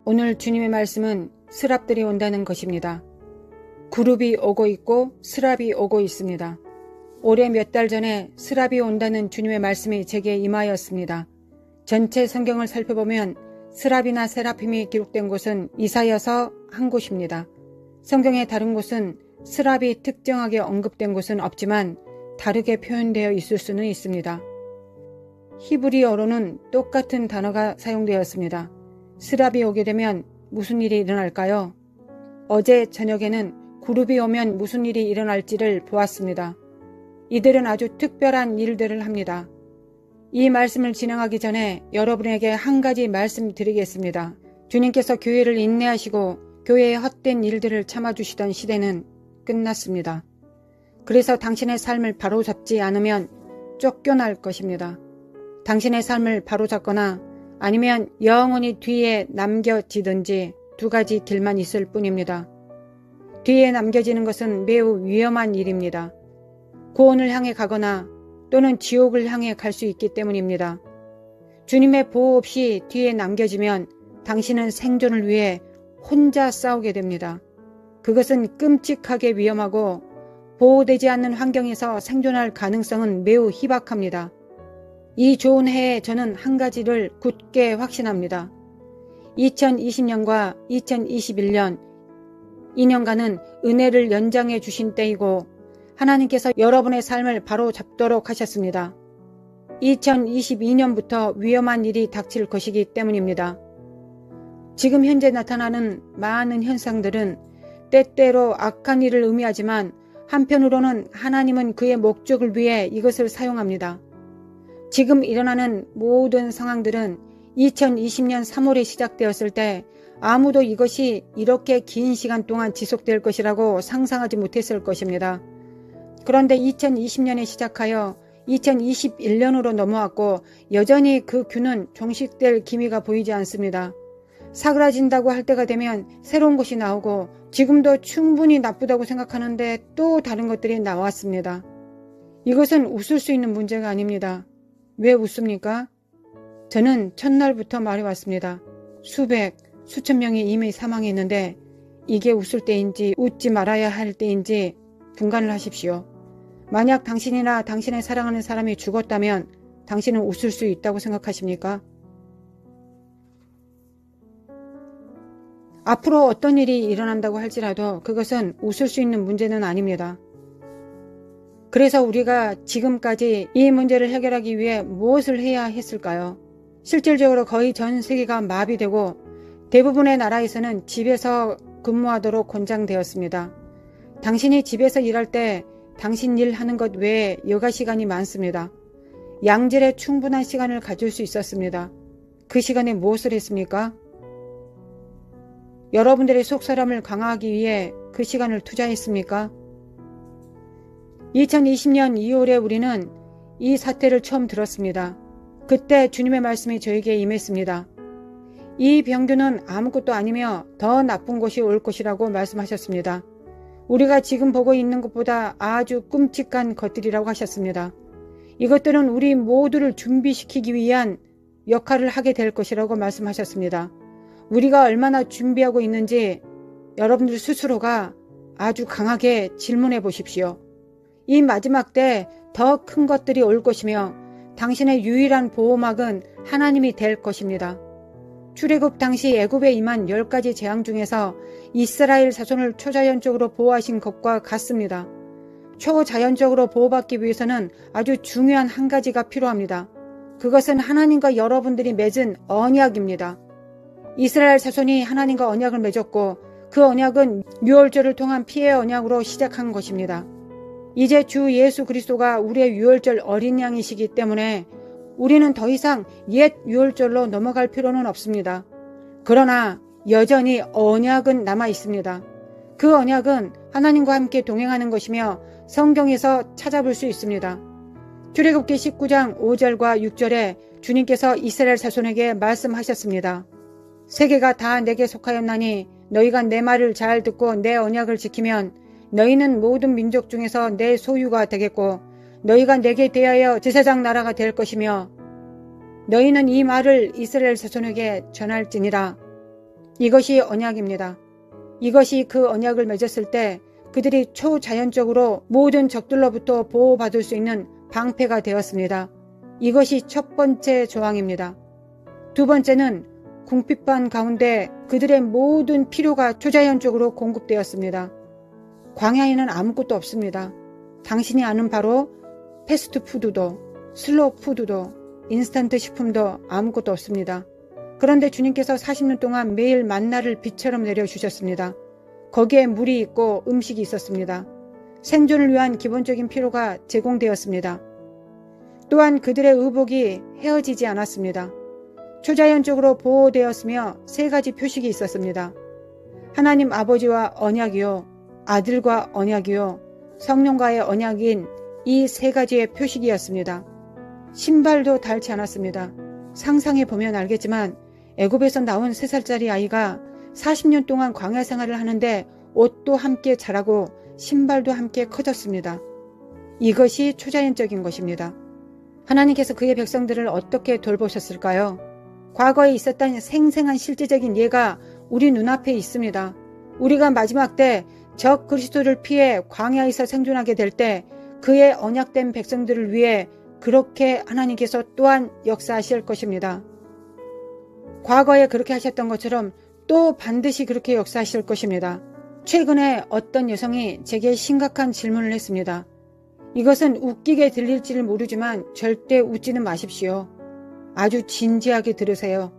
오늘 주님의 말씀은 스랍들이 온다는 것입니다. 그룹이 오고 있고 스랍이 오고 있습니다. 올해 몇 달 전에 스랍이 온다는 주님의 말씀이 제게 임하였습니다. 전체 성경을 살펴보면 스랍이나 세라핌이 기록된 곳은 이사야서 한 곳입니다. 성경의 다른 곳은 스랍이 특정하게 언급된 곳은 없지만 다르게 표현되어 있을 수는 있습니다. 히브리어로는 똑같은 단어가 사용되었습니다. 스랍이 오게 되면 무슨 일이 일어날까요? 어제 저녁에는 그룹이 오면 무슨 일이 일어날지를 보았습니다. 이들은 아주 특별한 일들을 합니다. 이 말씀을 진행하기 전에 여러분에게 한 가지 말씀드리겠습니다. 주님께서 교회를 인내하시고 교회의 헛된 일들을 참아주시던 시대는 끝났습니다. 그래서 당신의 삶을 바로잡지 않으면 쫓겨날 것입니다. 당신의 삶을 바로잡거나 아니면 영원히 뒤에 남겨지든지 두 가지 길만 있을 뿐입니다. 뒤에 남겨지는 것은 매우 위험한 일입니다. 구원을 향해 가거나 또는 지옥을 향해 갈 수 있기 때문입니다. 주님의 보호 없이 뒤에 남겨지면 당신은 생존을 위해 혼자 싸우게 됩니다. 그것은 끔찍하게 위험하고 보호되지 않는 환경에서 생존할 가능성은 매우 희박합니다. 이 좋은 해에 저는 한 가지를 굳게 확신합니다. 2020년과 2021년 2년간은 은혜를 연장해 주신 때이고 하나님께서 여러분의 삶을 바로 잡도록 하셨습니다. 2022년부터 위험한 일이 닥칠 것이기 때문입니다. 지금 현재 나타나는 많은 현상들은 때때로 악한 일을 의미하지만 한편으로는 하나님은 그의 목적을 위해 이것을 사용합니다. 지금 일어나는 모든 상황들은 2020년 3월에 시작되었을 때 아무도 이것이 이렇게 긴 시간 동안 지속될 것이라고 상상하지 못했을 것입니다. 그런데 2020년에 시작하여 2021년으로 넘어왔고 여전히 그 균은 종식될 기미가 보이지 않습니다. 사그라진다고 할 때가 되면 새로운 것이 나오고 지금도 충분히 나쁘다고 생각하는데 또 다른 것들이 나왔습니다. 이것은 웃을 수 있는 문제가 아닙니다. 왜 웃습니까? 저는 첫날부터 말해왔습니다. 수천 명이 이미 사망했는데 이게 웃을 때인지 웃지 말아야 할 때인지 분간을 하십시오. 만약 당신이나 당신의 사랑하는 사람이 죽었다면 당신은 웃을 수 있다고 생각하십니까? 앞으로 어떤 일이 일어난다고 할지라도 그것은 웃을 수 있는 문제는 아닙니다. 그래서 우리가 지금까지 이 문제를 해결하기 위해 무엇을 해야 했을까요? 실질적으로 거의 전 세계가 마비되고 대부분의 나라에서는 집에서 근무하도록 권장되었습니다. 당신이 집에서 일할 때 당신 일 하는 것 외에 여가 시간이 많습니다. 양질의 충분한 시간을 가질 수 있었습니다. 그 시간에 무엇을 했습니까? 여러분들의 속사람을 강화하기 위해 그 시간을 투자했습니까? 2020년 2월에 우리는 이 사태를 처음 들었습니다. 그때 주님의 말씀이 저에게 임했습니다. 이 병균은 아무것도 아니며 더 나쁜 것이 올 것이라고 말씀하셨습니다. 우리가 지금 보고 있는 것보다 아주 끔찍한 것들이라고 하셨습니다. 이것들은 우리 모두를 준비시키기 위한 역할을 하게 될 것이라고 말씀하셨습니다. 우리가 얼마나 준비하고 있는지 여러분들 스스로가 아주 강하게 질문해 보십시오. 이 마지막 때 더 큰 것들이 올 것이며 당신의 유일한 보호막은 하나님이 될 것입니다. 출애굽 당시 애굽에 임한 10가지 재앙 중에서 이스라엘 자손을 초자연적으로 보호하신 것과 같습니다. 초자연적으로 보호받기 위해서는 아주 중요한 한 가지가 필요합니다. 그것은 하나님과 여러분들이 맺은 언약입니다. 이스라엘 자손이 하나님과 언약을 맺었고 그 언약은 유월절을 통한 피의 언약으로 시작한 것입니다. 이제 주 예수 그리스도가 우리의 유월절 어린 양이시기 때문에 우리는 더 이상 옛 유월절로 넘어갈 필요는 없습니다. 그러나 여전히 언약은 남아 있습니다. 그 언약은 하나님과 함께 동행하는 것이며 성경에서 찾아볼 수 있습니다. 출애굽기 19장 5절과 6절에 주님께서 이스라엘 자손에게 말씀하셨습니다. 세계가 다 내게 속하였나니 너희가 내 말을 잘 듣고 내 언약을 지키면 너희는 모든 민족 중에서 내 소유가 되겠고 너희가 내게 대하여 제사장 나라가 될 것이며 너희는 이 말을 이스라엘 자손에게 전할지니라. 이것이 언약입니다. 이것이 그 언약을 맺었을 때 그들이 초자연적으로 모든 적들로부터 보호받을 수 있는 방패가 되었습니다. 이것이 첫 번째 조항입니다. 두 번째는 궁핍한 가운데 그들의 모든 필요가 초자연적으로 공급되었습니다. 광야에는 아무것도 없습니다. 당신이 아는 바로 패스트푸드도 슬로우 푸드도 인스턴트 식품도 아무것도 없습니다. 그런데 주님께서 40년 동안 매일 만나를 비처럼 내려주셨습니다. 거기에 물이 있고 음식이 있었습니다. 생존을 위한 기본적인 필요가 제공되었습니다. 또한 그들의 의복이 헤어지지 않았습니다. 초자연적으로 보호되었으며 세 가지 표식이 있었습니다. 하나님 아버지와 언약이요, 아들과 언약이요, 성령과의 언약인 이 세 가지의 표식이었습니다. 신발도 닳지 않았습니다. 상상해 보면 알겠지만 애굽에서 나온 3살짜리 아이가 40년 동안 광야 생활을 하는데 옷도 함께 자라고 신발도 함께 커졌습니다. 이것이 초자연적인 것입니다. 하나님께서 그의 백성들을 어떻게 돌보셨을까요? 과거에 있었던 생생한 실제적인 예가 우리 눈앞에 있습니다. 우리가 마지막 때 적 그리스도를 피해 광야에서 생존하게 될 때 그의 언약된 백성들을 위해 그렇게 하나님께서 또한 역사하실 것입니다. 과거에 그렇게 하셨던 것처럼 또 반드시 그렇게 역사하실 것입니다. 최근에 어떤 여성이 제게 심각한 질문을 했습니다. 이것은 웃기게 들릴지를 모르지만 절대 웃지는 마십시오. 아주 진지하게 들으세요.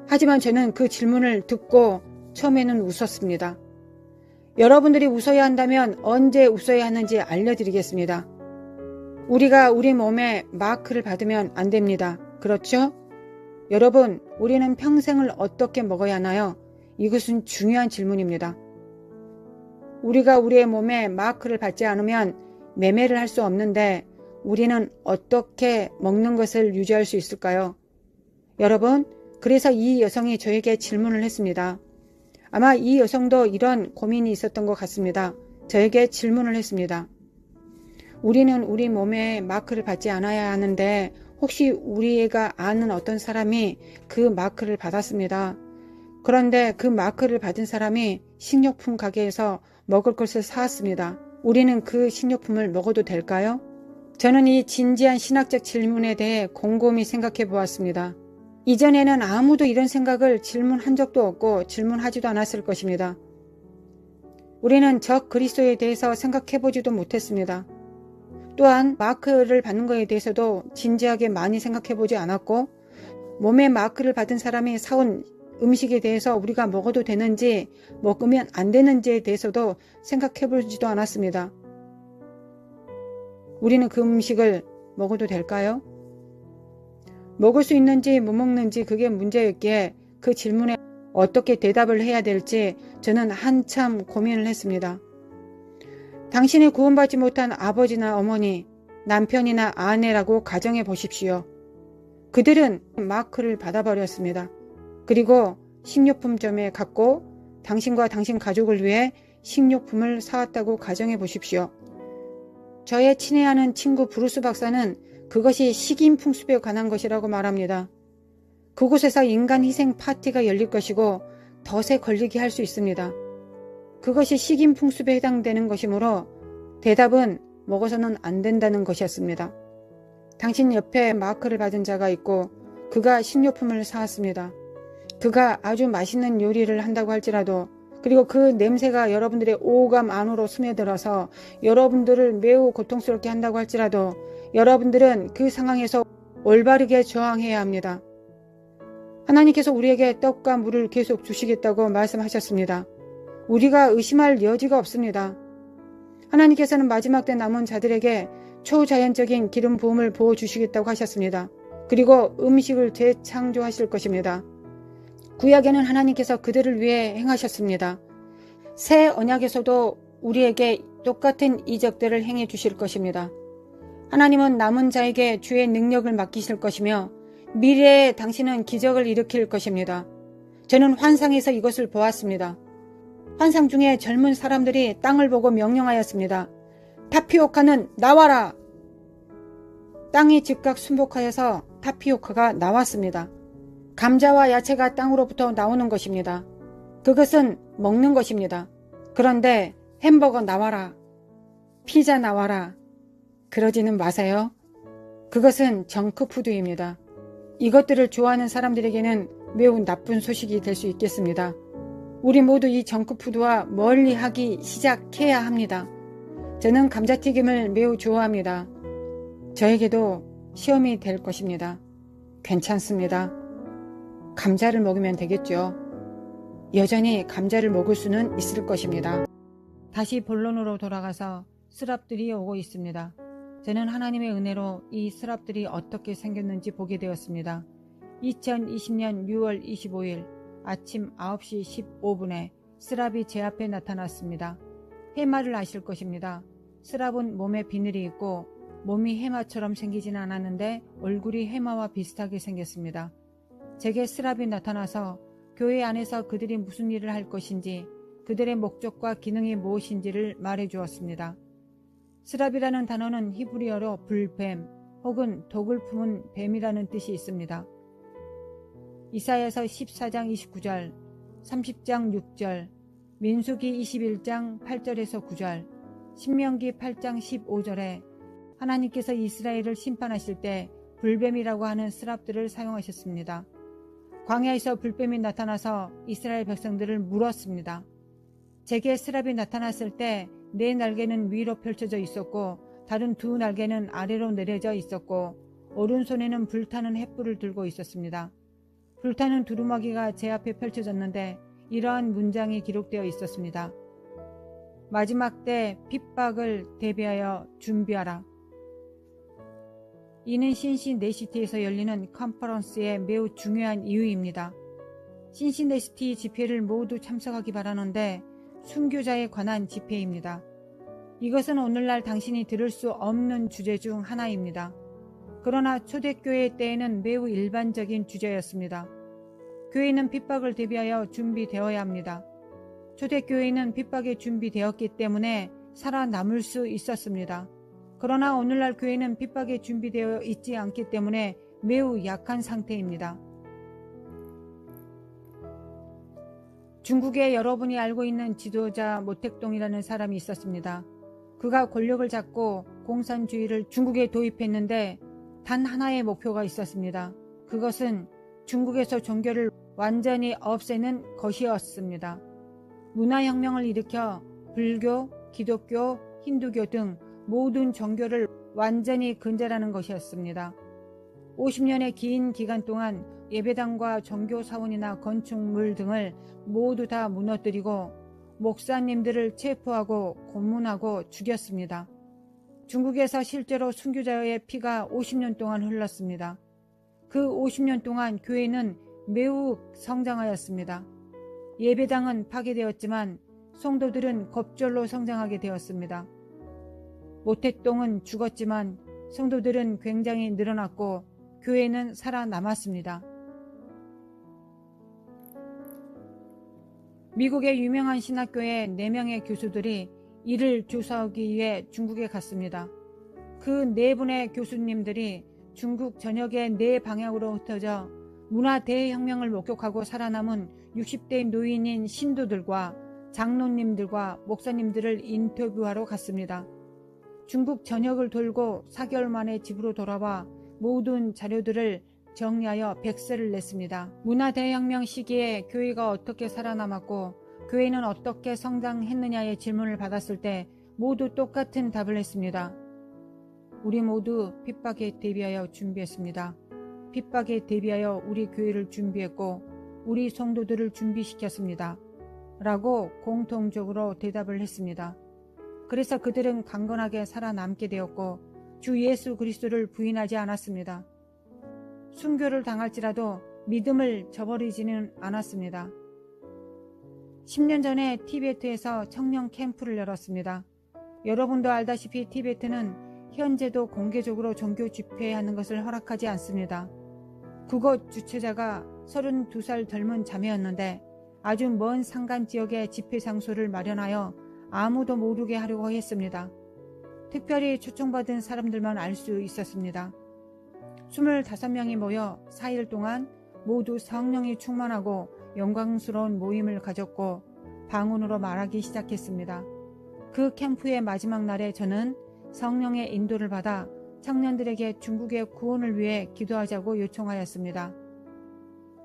하지만 저는 그 질문을 듣고 처음에는 웃었습니다. 여러분들이 웃어야 한다면 언제 웃어야 하는지 알려드리겠습니다. 우리가 우리 몸에 마크를 받으면 안 됩니다. 그렇죠? 여러분, 우리는 평생을 어떻게 먹어야 하나요? 이것은 중요한 질문입니다. 우리가 우리의 몸에 마크를 받지 않으면 매매를 할 수 없는데 우리는 어떻게 먹는 것을 유지할 수 있을까요? 여러분, 그래서 이 여성이 저에게 질문을 했습니다. 아마 이 여성도 이런 고민이 있었던 것 같습니다. 저에게 질문을 했습니다. 우리는 우리 몸에 마크를 받지 않아야 하는데 혹시 우리가 아는 어떤 사람이 그 마크를 받았습니다. 그런데 그 마크를 받은 사람이 식료품 가게에서 먹을 것을 사왔습니다. 우리는 그 식료품을 먹어도 될까요? 저는 이 진지한 신학적 질문에 대해 곰곰이 생각해 보았습니다. 이전에는 아무도 이런 생각을 질문한 적도 없고 질문하지도 않았을 것입니다. 우리는 적 그리스도에 대해서 생각해 보지도 못했습니다. 또한 마크를 받는 것에 대해서도 진지하게 많이 생각해 보지 않았고 몸에 마크를 받은 사람이 사온 음식에 대해서 우리가 먹어도 되는지 먹으면 안 되는지에 대해서도 생각해 보지도 않았습니다. 우리는 그 음식을 먹어도 될까요? 먹을 수 있는지 못 먹는지 그게 문제였기에 그 질문에 어떻게 대답을 해야 될지 저는 한참 고민을 했습니다. 당신이 구원받지 못한 아버지나 어머니, 남편이나 아내라고 가정해 보십시오. 그들은 마크를 받아버렸습니다. 그리고 식료품점에 갔고 당신과 당신 가족을 위해 식료품을 사왔다고 가정해 보십시오. 저의 친애하는 친구 브루스 박사는 그것이 식인풍습에 관한 것이라고 말합니다. 그곳에서 인간 희생 파티가 열릴 것이고 덫에 걸리게 할 수 있습니다. 그것이 식인풍습에 해당되는 것이므로 대답은 먹어서는 안 된다는 것이었습니다. 당신 옆에 마크를 받은 자가 있고 그가 식료품을 사왔습니다. 그가 아주 맛있는 요리를 한다고 할지라도 그리고 그 냄새가 여러분들의 오감 안으로 스며들어서 여러분들을 매우 고통스럽게 한다고 할지라도 여러분들은 그 상황에서 올바르게 저항해야 합니다. 하나님께서 우리에게 떡과 물을 계속 주시겠다고 말씀하셨습니다. 우리가 의심할 여지가 없습니다. 하나님께서는 마지막 때 남은 자들에게 초자연적인 기름 부음을 부어주시겠다고 하셨습니다. 그리고 음식을 재창조하실 것입니다. 구약에는 하나님께서 그들을 위해 행하셨습니다. 새 언약에서도 우리에게 똑같은 이적들을 행해 주실 것입니다. 하나님은 남은 자에게 주의 능력을 맡기실 것이며 미래에 당신은 기적을 일으킬 것입니다. 저는 환상에서 이것을 보았습니다. 환상 중에 젊은 사람들이 땅을 보고 명령하였습니다. 타피오카는 나와라! 땅이 즉각 순복하여서 타피오카가 나왔습니다. 감자와 야채가 땅으로부터 나오는 것입니다. 그것은 먹는 것입니다. 그런데 햄버거 나와라, 피자 나와라, 그러지는 마세요. 그것은 정크푸드입니다. 이것들을 좋아하는 사람들에게는 매우 나쁜 소식이 될 수 있겠습니다. 우리 모두 이 정크푸드와 멀리하기 시작해야 합니다. 저는 감자튀김을 매우 좋아합니다. 저에게도 시험이 될 것입니다. 괜찮습니다. 감자를 먹으면 되겠죠. 여전히 감자를 먹을 수는 있을 것입니다. 다시 본론으로 돌아가서 스랍들이 오고 있습니다. 저는 하나님의 은혜로 이 스랍들이 어떻게 생겼는지 보게 되었습니다. 2020년 6월 25일 아침 9시 15분에 스랍이 제 앞에 나타났습니다. 해마를 아실 것입니다. 스랍은 몸에 비늘이 있고 몸이 해마처럼 생기지는 않았는데 얼굴이 해마와 비슷하게 생겼습니다. 제게 스랍이 나타나서 교회 안에서 그들이 무슨 일을 할 것인지 그들의 목적과 기능이 무엇인지를 말해 주었습니다. 스랍이라는 단어는 히브리어로 불뱀 혹은 독을 품은 뱀이라는 뜻이 있습니다. 이사야서 14장 29절, 30장 6절, 민수기 21장 8절에서 9절, 신명기 8장 15절에 하나님께서 이스라엘을 심판하실 때 불뱀이라고 하는 스랍들을 사용하셨습니다. 광야에서 불뱀이 나타나서 이스라엘 백성들을 물었습니다. 제게 스랍이 나타났을 때 내 날개는 위로 펼쳐져 있었고 다른 두 날개는 아래로 내려져 있었고 오른손에는 불타는 횃불을 들고 있었습니다. 불타는 두루마기가 제 앞에 펼쳐졌는데 이러한 문장이 기록되어 있었습니다. 마지막 때 핍박을 대비하여 준비하라. 이는 신시내시티에서 열리는 컨퍼런스의 매우 중요한 이유입니다. 신시내시티 집회를 모두 참석하기 바라는데 순교자에 관한 집회입니다. 이것은 오늘날 당신이 들을 수 없는 주제 중 하나입니다. 그러나 초대교회 때에는 매우 일반적인 주제였습니다. 교회는 핍박을 대비하여 준비되어야 합니다. 초대교회는 핍박에 준비되었기 때문에 살아남을 수 있었습니다. 그러나 오늘날 교회는 핍박에 준비되어 있지 않기 때문에 매우 약한 상태입니다. 중국에 여러분이 알고 있는 지도자 모택동이라는 사람이 있었습니다. 그가 권력을 잡고 공산주의를 중국에 도입했는데 단 하나의 목표가 있었습니다. 그것은 중국에서 종교를 완전히 없애는 것이었습니다. 문화혁명을 일으켜 불교, 기독교, 힌두교 등 모든 종교를 완전히 근절하는 것이었습니다. 50년의 긴 기간 동안 예배당과 종교사원이나 건축물 등을 모두 다 무너뜨리고 목사님들을 체포하고 고문하고 죽였습니다. 중국에서 실제로 순교자의 피가 50년 동안 흘렀습니다. 그 50년 동안 교회는 매우 성장하였습니다. 예배당은 파괴되었지만 성도들은 겁절로 성장하게 되었습니다. 모택동은 죽었지만 성도들은 굉장히 늘어났고 교회는 살아남았습니다. 미국의 유명한 신학교의 4명의 교수들이 이를 조사하기 위해 중국에 갔습니다. 그 4분의 교수님들이 중국 전역의 4방향으로 흩어져 문화 대혁명을 목격하고 살아남은 60대 노인인 신도들과 장로님들과 목사님들을 인터뷰하러 갔습니다. 중국 전역을 돌고 4개월 만에 집으로 돌아와 모든 자료들을 정리하여 백서를 냈습니다. 문화대혁명 시기에 교회가 어떻게 살아남았고 교회는 어떻게 성장했느냐의 질문을 받았을 때 모두 똑같은 답을 했습니다. 우리 모두 핍박에 대비하여 준비했습니다. 핍박에 대비하여 우리 교회를 준비했고 우리 성도들을 준비시켰습니다. 라고 공통적으로 대답을 했습니다. 그래서 그들은 강건하게 살아남게 되었고 주 예수 그리스도를 부인하지 않았습니다. 순교를 당할지라도 믿음을 저버리지는 않았습니다. 10년 전에 티베트에서 청년 캠프를 열었습니다. 여러분도 알다시피 티베트는 현재도 공개적으로 종교 집회하는 것을 허락하지 않습니다. 그곳 주최자가 32살 젊은 자매였는데 아주 먼 산간 지역에 집회 장소를 마련하여 아무도 모르게 하려고 했습니다. 특별히 초청받은 사람들만 알 수 있었습니다. 25명이 모여 4일 동안 모두 성령이 충만하고 영광스러운 모임을 가졌고 방언으로 말하기 시작했습니다. 그 캠프의 마지막 날에 저는 성령의 인도를 받아 청년들에게 중국의 구원을 위해 기도하자고 요청하였습니다.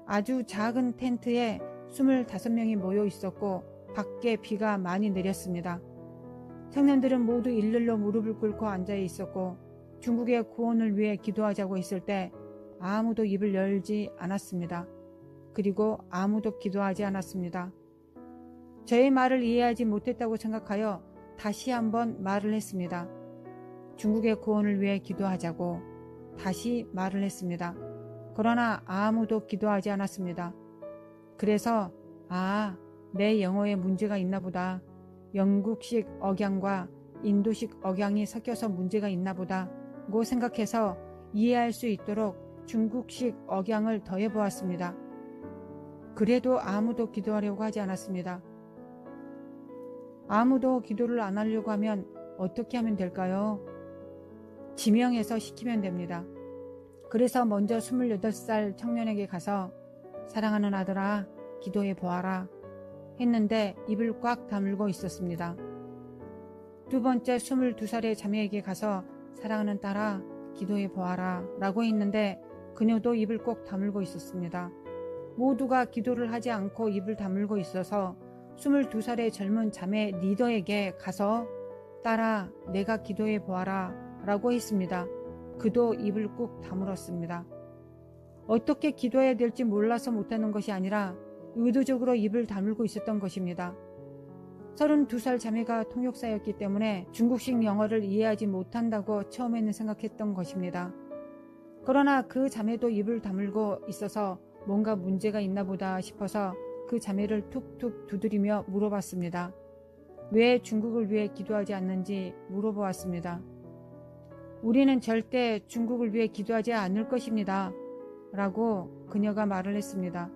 아주 작은 텐트에 25명이 모여 있었고 밖에 비가 많이 내렸습니다. 청년들은 모두 일렬로 무릎을 꿇고 앉아 있었고 중국의 구원을 위해 기도하자고 했을 때 아무도 입을 열지 않았습니다. 그리고 아무도 기도하지 않았습니다. 저의 말을 이해하지 못했다고 생각하여 다시 한번 말을 했습니다. 중국의 구원을 위해 기도하자고 다시 말을 했습니다. 그러나 아무도 기도하지 않았습니다. 그래서 내 영어에 문제가 있나 보다. 영국식 억양과 인도식 억양이 섞여서 문제가 있나 보다고 생각해서 이해할 수 있도록 중국식 억양을 더해보았습니다. 그래도 아무도 기도하려고 하지 않았습니다. 아무도 기도를 안 하려고 하면 어떻게 하면 될까요? 지명해서 시키면 됩니다. 그래서 먼저 28살 청년에게 가서 사랑하는 아들아 기도해 보아라 했는데 입을 꽉 다물고 있었습니다. 두 번째 22살의 자매에게 가서 사랑하는 딸아 기도해 보아라 라고 했는데 그녀도 입을 꼭 다물고 있었습니다. 모두가 기도를 하지 않고 입을 다물고 있어서 22살의 젊은 자매 리더에게 가서 딸아 내가 기도해 보아라 라고 했습니다. 그도 입을 꾹 다물었습니다. 어떻게 기도해야 될지 몰라서 못하는 것이 아니라 의도적으로 입을 다물고 있었던 것입니다. 32살 자매가 통역사였기 때문에 중국식 영어를 이해하지 못한다고 처음에는 생각했던 것입니다. 그러나 그 자매도 입을 다물고 있어서 뭔가 문제가 있나 보다 싶어서 그 자매를 툭툭 두드리며 물어봤습니다. 왜 중국을 위해 기도하지 않는지 물어보았습니다. 우리는 절대 중국을 위해 기도하지 않을 것입니다. 라고 그녀가 말을 했습니다.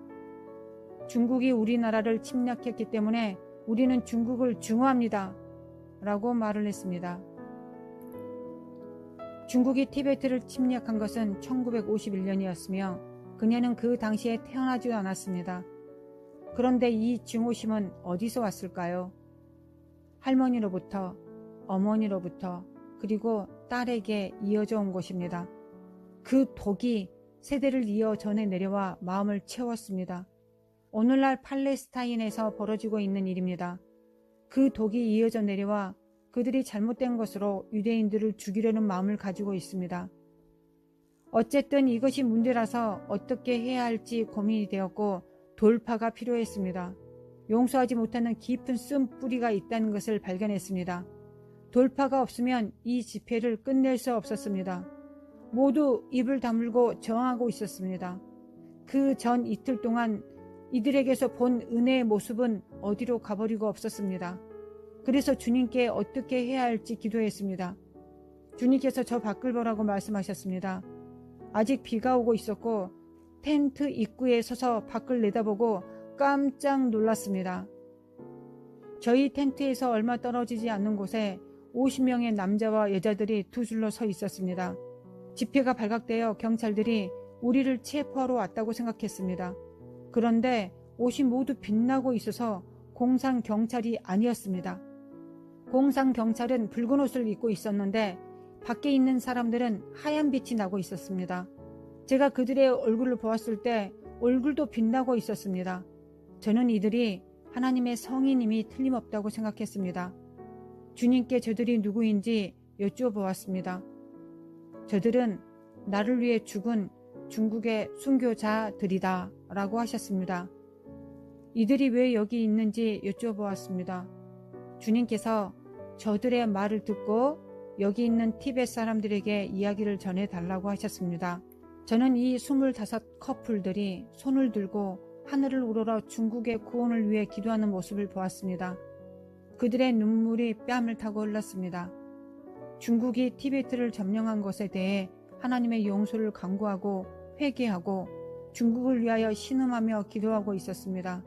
중국이 우리나라를 침략했기 때문에 우리는 중국을 증오합니다. 라고 말을 했습니다. 중국이 티베트를 침략한 것은 1951년이었으며 그녀는 그 당시에 태어나지도 않았습니다. 그런데 이 증오심은 어디서 왔을까요? 할머니로부터, 어머니로부터, 그리고 딸에게 이어져 온 것입니다. 그 독이 세대를 이어 전해 내려와 마음을 채웠습니다. 오늘날 팔레스타인에서 벌어지고 있는 일입니다. 그 독이 이어져 내려와 그들이 잘못된 것으로 유대인들을 죽이려는 마음을 가지고 있습니다. 어쨌든 이것이 문제라서 어떻게 해야 할지 고민이 되었고 돌파가 필요했습니다. 용서하지 못하는 깊은 쓴뿌리가 있다는 것을 발견했습니다. 돌파가 없으면 이 집회를 끝낼 수 없었습니다. 모두 입을 다물고 저항하고 있었습니다. 그 전 이틀 동안 이들에게서 본 은혜의 모습은 어디로 가버리고 없었습니다. 그래서 주님께 어떻게 해야 할지 기도했습니다. 주님께서 저 밖을 보라고 말씀하셨습니다. 아직 비가 오고 있었고 텐트 입구에 서서 밖을 내다보고 깜짝 놀랐습니다. 저희 텐트에서 얼마 떨어지지 않는 곳에 50명의 남자와 여자들이 두 줄로 서 있었습니다. 집회가 발각되어 경찰들이 우리를 체포하러 왔다고 생각했습니다. 그런데 옷이 모두 빛나고 있어서 공상 경찰이 아니었습니다. 공상 경찰은 붉은 옷을 입고 있었는데 밖에 있는 사람들은 하얀 빛이 나고 있었습니다. 제가 그들의 얼굴을 보았을 때 얼굴도 빛나고 있었습니다. 저는 이들이 하나님의 성인임이 틀림없다고 생각했습니다. 주님께 저들이 누구인지 여쭈어보았습니다. 저들은 나를 위해 죽은 중국의 순교자들이다 라고 하셨습니다. 이들이 왜 여기 있는지 여쭈어보았습니다. 주님께서 저들의 말을 듣고 여기 있는 티벳 사람들에게 이야기를 전해달라고 하셨습니다. 저는 이 25 커플들이 손을 들고 하늘을 우러러 중국의 구원을 위해 기도하는 모습을 보았습니다. 그들의 눈물이 뺨을 타고 흘렀습니다. 중국이 티베트를 점령한 것에 대해 하나님의 용서를 간구하고 회개하고 중국을 위하여 신음하며 기도하고 있었습니다.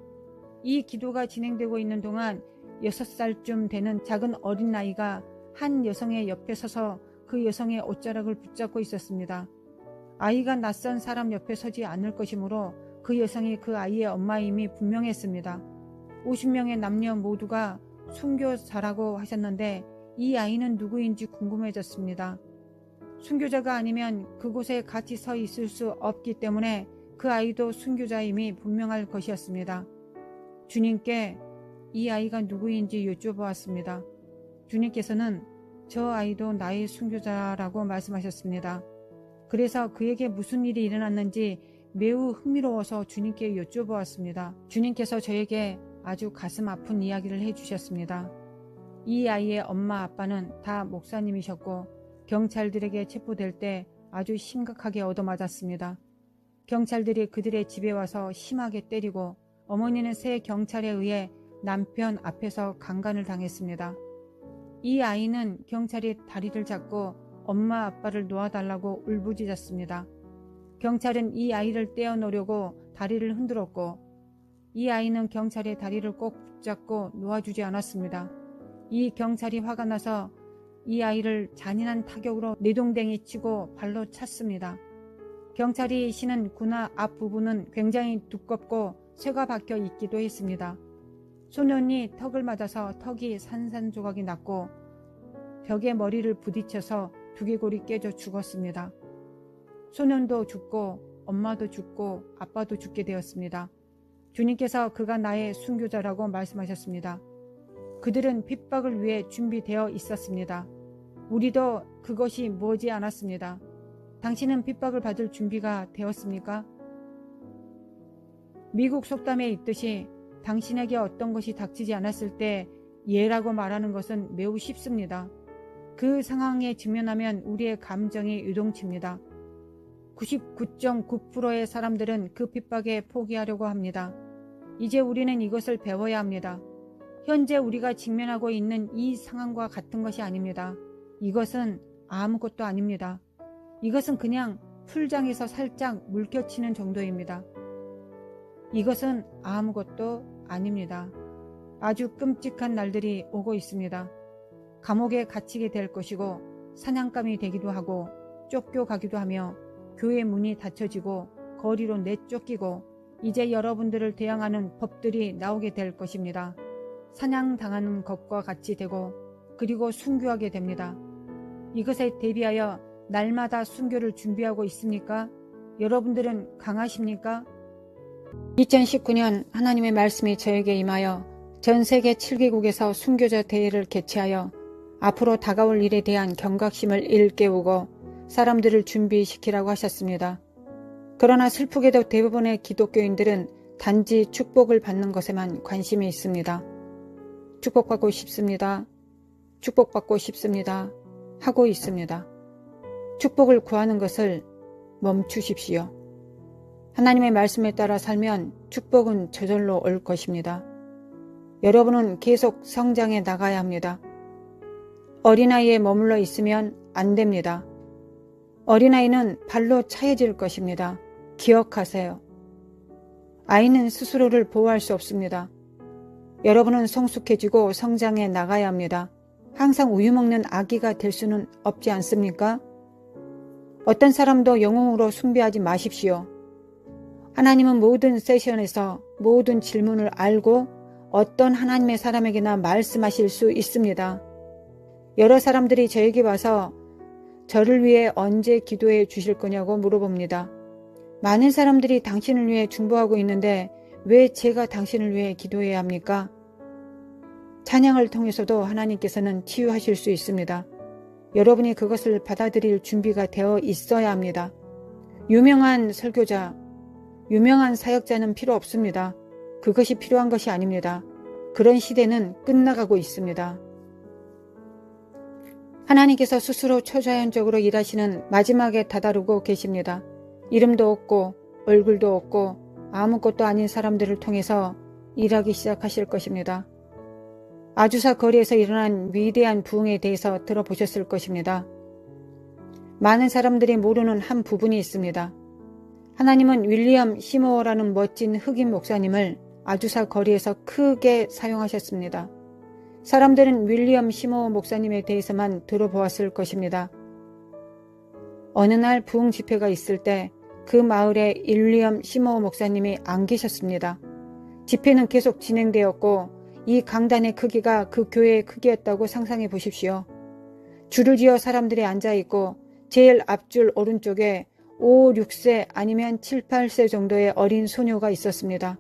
이 기도가 진행되고 있는 동안 6살쯤 되는 작은 어린아이가 한 여성의 옆에 서서 그 여성의 옷자락을 붙잡고 있었습니다. 아이가 낯선 사람 옆에 서지 않을 것이므로 그 여성이 그 아이의 엄마임이 분명했습니다. 50명의 남녀 모두가 순교자라고 하셨는데 이 아이는 누구인지 궁금해졌습니다. 순교자가 아니면 그곳에 같이 서 있을 수 없기 때문에 그 아이도 순교자임이 분명할 것이었습니다. 주님께 이 아이가 누구인지 여쭤보았습니다. 주님께서는 저 아이도 나의 순교자라고 말씀하셨습니다. 그래서 그에게 무슨 일이 일어났는지 매우 흥미로워서 주님께 여쭤보았습니다. 주님께서 저에게 아주 가슴 아픈 이야기를 해주셨습니다. 이 아이의 엄마 아빠는 다 목사님이셨고 경찰들에게 체포될 때 아주 심각하게 얻어맞았습니다. 경찰들이 그들의 집에 와서 심하게 때리고 어머니는 새 경찰에 의해 남편 앞에서 강간을 당했습니다. 이 아이는 경찰이 다리를 잡고 엄마 아빠를 놓아달라고 울부짖었습니다. 경찰은 이 아이를 떼어놓으려고 다리를 흔들었고 이 아이는 경찰의 다리를 꼭 붙잡고 놓아주지 않았습니다. 이 경찰이 화가 나서 이 아이를 잔인한 타격으로 내동댕이 치고 발로 찼습니다. 경찰이 신은 군화 앞부분은 굉장히 두껍고 쇠가 박혀 있기도 했습니다. 소년이 턱을 맞아서 턱이 산산조각이 났고 벽에 머리를 부딪혀서 두개골이 깨져 죽었습니다. 소년도 죽고 엄마도 죽고 아빠도 죽게 되었습니다. 주님께서 그가 나의 순교자라고 말씀하셨습니다. 그들은 핍박을 위해 준비되어 있었습니다. 우리도 그것이 머지 않았습니다. 당신은 핍박을 받을 준비가 되었습니까? 미국 속담에 있듯이 당신에게 어떤 것이 닥치지 않았을 때 예라고 말하는 것은 매우 쉽습니다. 그 상황에 직면하면 우리의 감정이 유동칩니다. 99.9%의 사람들은 그 핍박에 포기하려고 합니다. 이제 우리는 이것을 배워야 합니다. 현재 우리가 직면하고 있는 이 상황과 같은 것이 아닙니다. 이것은 아무것도 아닙니다. 이것은 그냥 풀장에서 살짝 물결치는 정도입니다. 이것은 아무것도 아닙니다. 아주 끔찍한 날들이 오고 있습니다. 감옥에 갇히게 될 것이고 사냥감이 되기도 하고 쫓겨가기도 하며 교회 문이 닫혀지고 거리로 내쫓기고 이제 여러분들을 대항하는 법들이 나오게 될 것입니다. 사냥당하는 것과 같이 되고 그리고 순교하게 됩니다. 이것에 대비하여 날마다 순교를 준비하고 있습니까? 여러분들은 강하십니까? 2019년 하나님의 말씀이 저에게 임하여 전 세계 7개국에서 순교자 대회를 개최하여 앞으로 다가올 일에 대한 경각심을 일깨우고 사람들을 준비시키라고 하셨습니다. 그러나 슬프게도 대부분의 기독교인들은 단지 축복을 받는 것에만 관심이 있습니다. 축복받고 싶습니다. 축복받고 싶습니다. 하고 있습니다. 축복을 구하는 것을 멈추십시오. 하나님의 말씀에 따라 살면 축복은 저절로 올 것입니다. 여러분은 계속 성장해 나가야 합니다. 어린아이에 머물러 있으면 안 됩니다. 어린아이는 발로 차여질 것입니다. 기억하세요. 아이는 스스로를 보호할 수 없습니다. 여러분은 성숙해지고 성장해 나가야 합니다. 항상 우유 먹는 아기가 될 수는 없지 않습니까? 어떤 사람도 영웅으로 숭배하지 마십시오. 하나님은 모든 세션에서 모든 질문을 알고 어떤 하나님의 사람에게나 말씀하실 수 있습니다. 여러 사람들이 저에게 와서 저를 위해 언제 기도해 주실 거냐고 물어봅니다. 많은 사람들이 당신을 위해 중보하고 있는데 왜 제가 당신을 위해 기도해야 합니까? 찬양을 통해서도 하나님께서는 치유하실 수 있습니다. 여러분이 그것을 받아들일 준비가 되어 있어야 합니다. 유명한 설교자, 유명한 사역자는 필요 없습니다. 그것이 필요한 것이 아닙니다. 그런 시대는 끝나가고 있습니다. 하나님께서 스스로 초자연적으로 일하시는 마지막에 다다르고 계십니다. 이름도 없고 얼굴도 없고 아무것도 아닌 사람들을 통해서 일하기 시작하실 것입니다. 아주사 거리에서 일어난 위대한 부흥에 대해서 들어보셨을 것입니다. 많은 사람들이 모르는 한 부분이 있습니다. 하나님은 윌리엄 시모어라는 멋진 흑인 목사님을 아주사 거리에서 크게 사용하셨습니다. 사람들은 윌리엄 시모어 목사님에 대해서만 들어보았을 것입니다. 어느 날 부흥 집회가 있을 때 그 마을에 윌리엄 시모어 목사님이 안 계셨습니다. 집회는 계속 진행되었고 이 강단의 크기가 그 교회의 크기였다고 상상해 보십시오. 줄을 지어 사람들이 앉아있고 제일 앞줄 오른쪽에 5, 6세 아니면 7, 8세 정도의 어린 소녀가 있었습니다.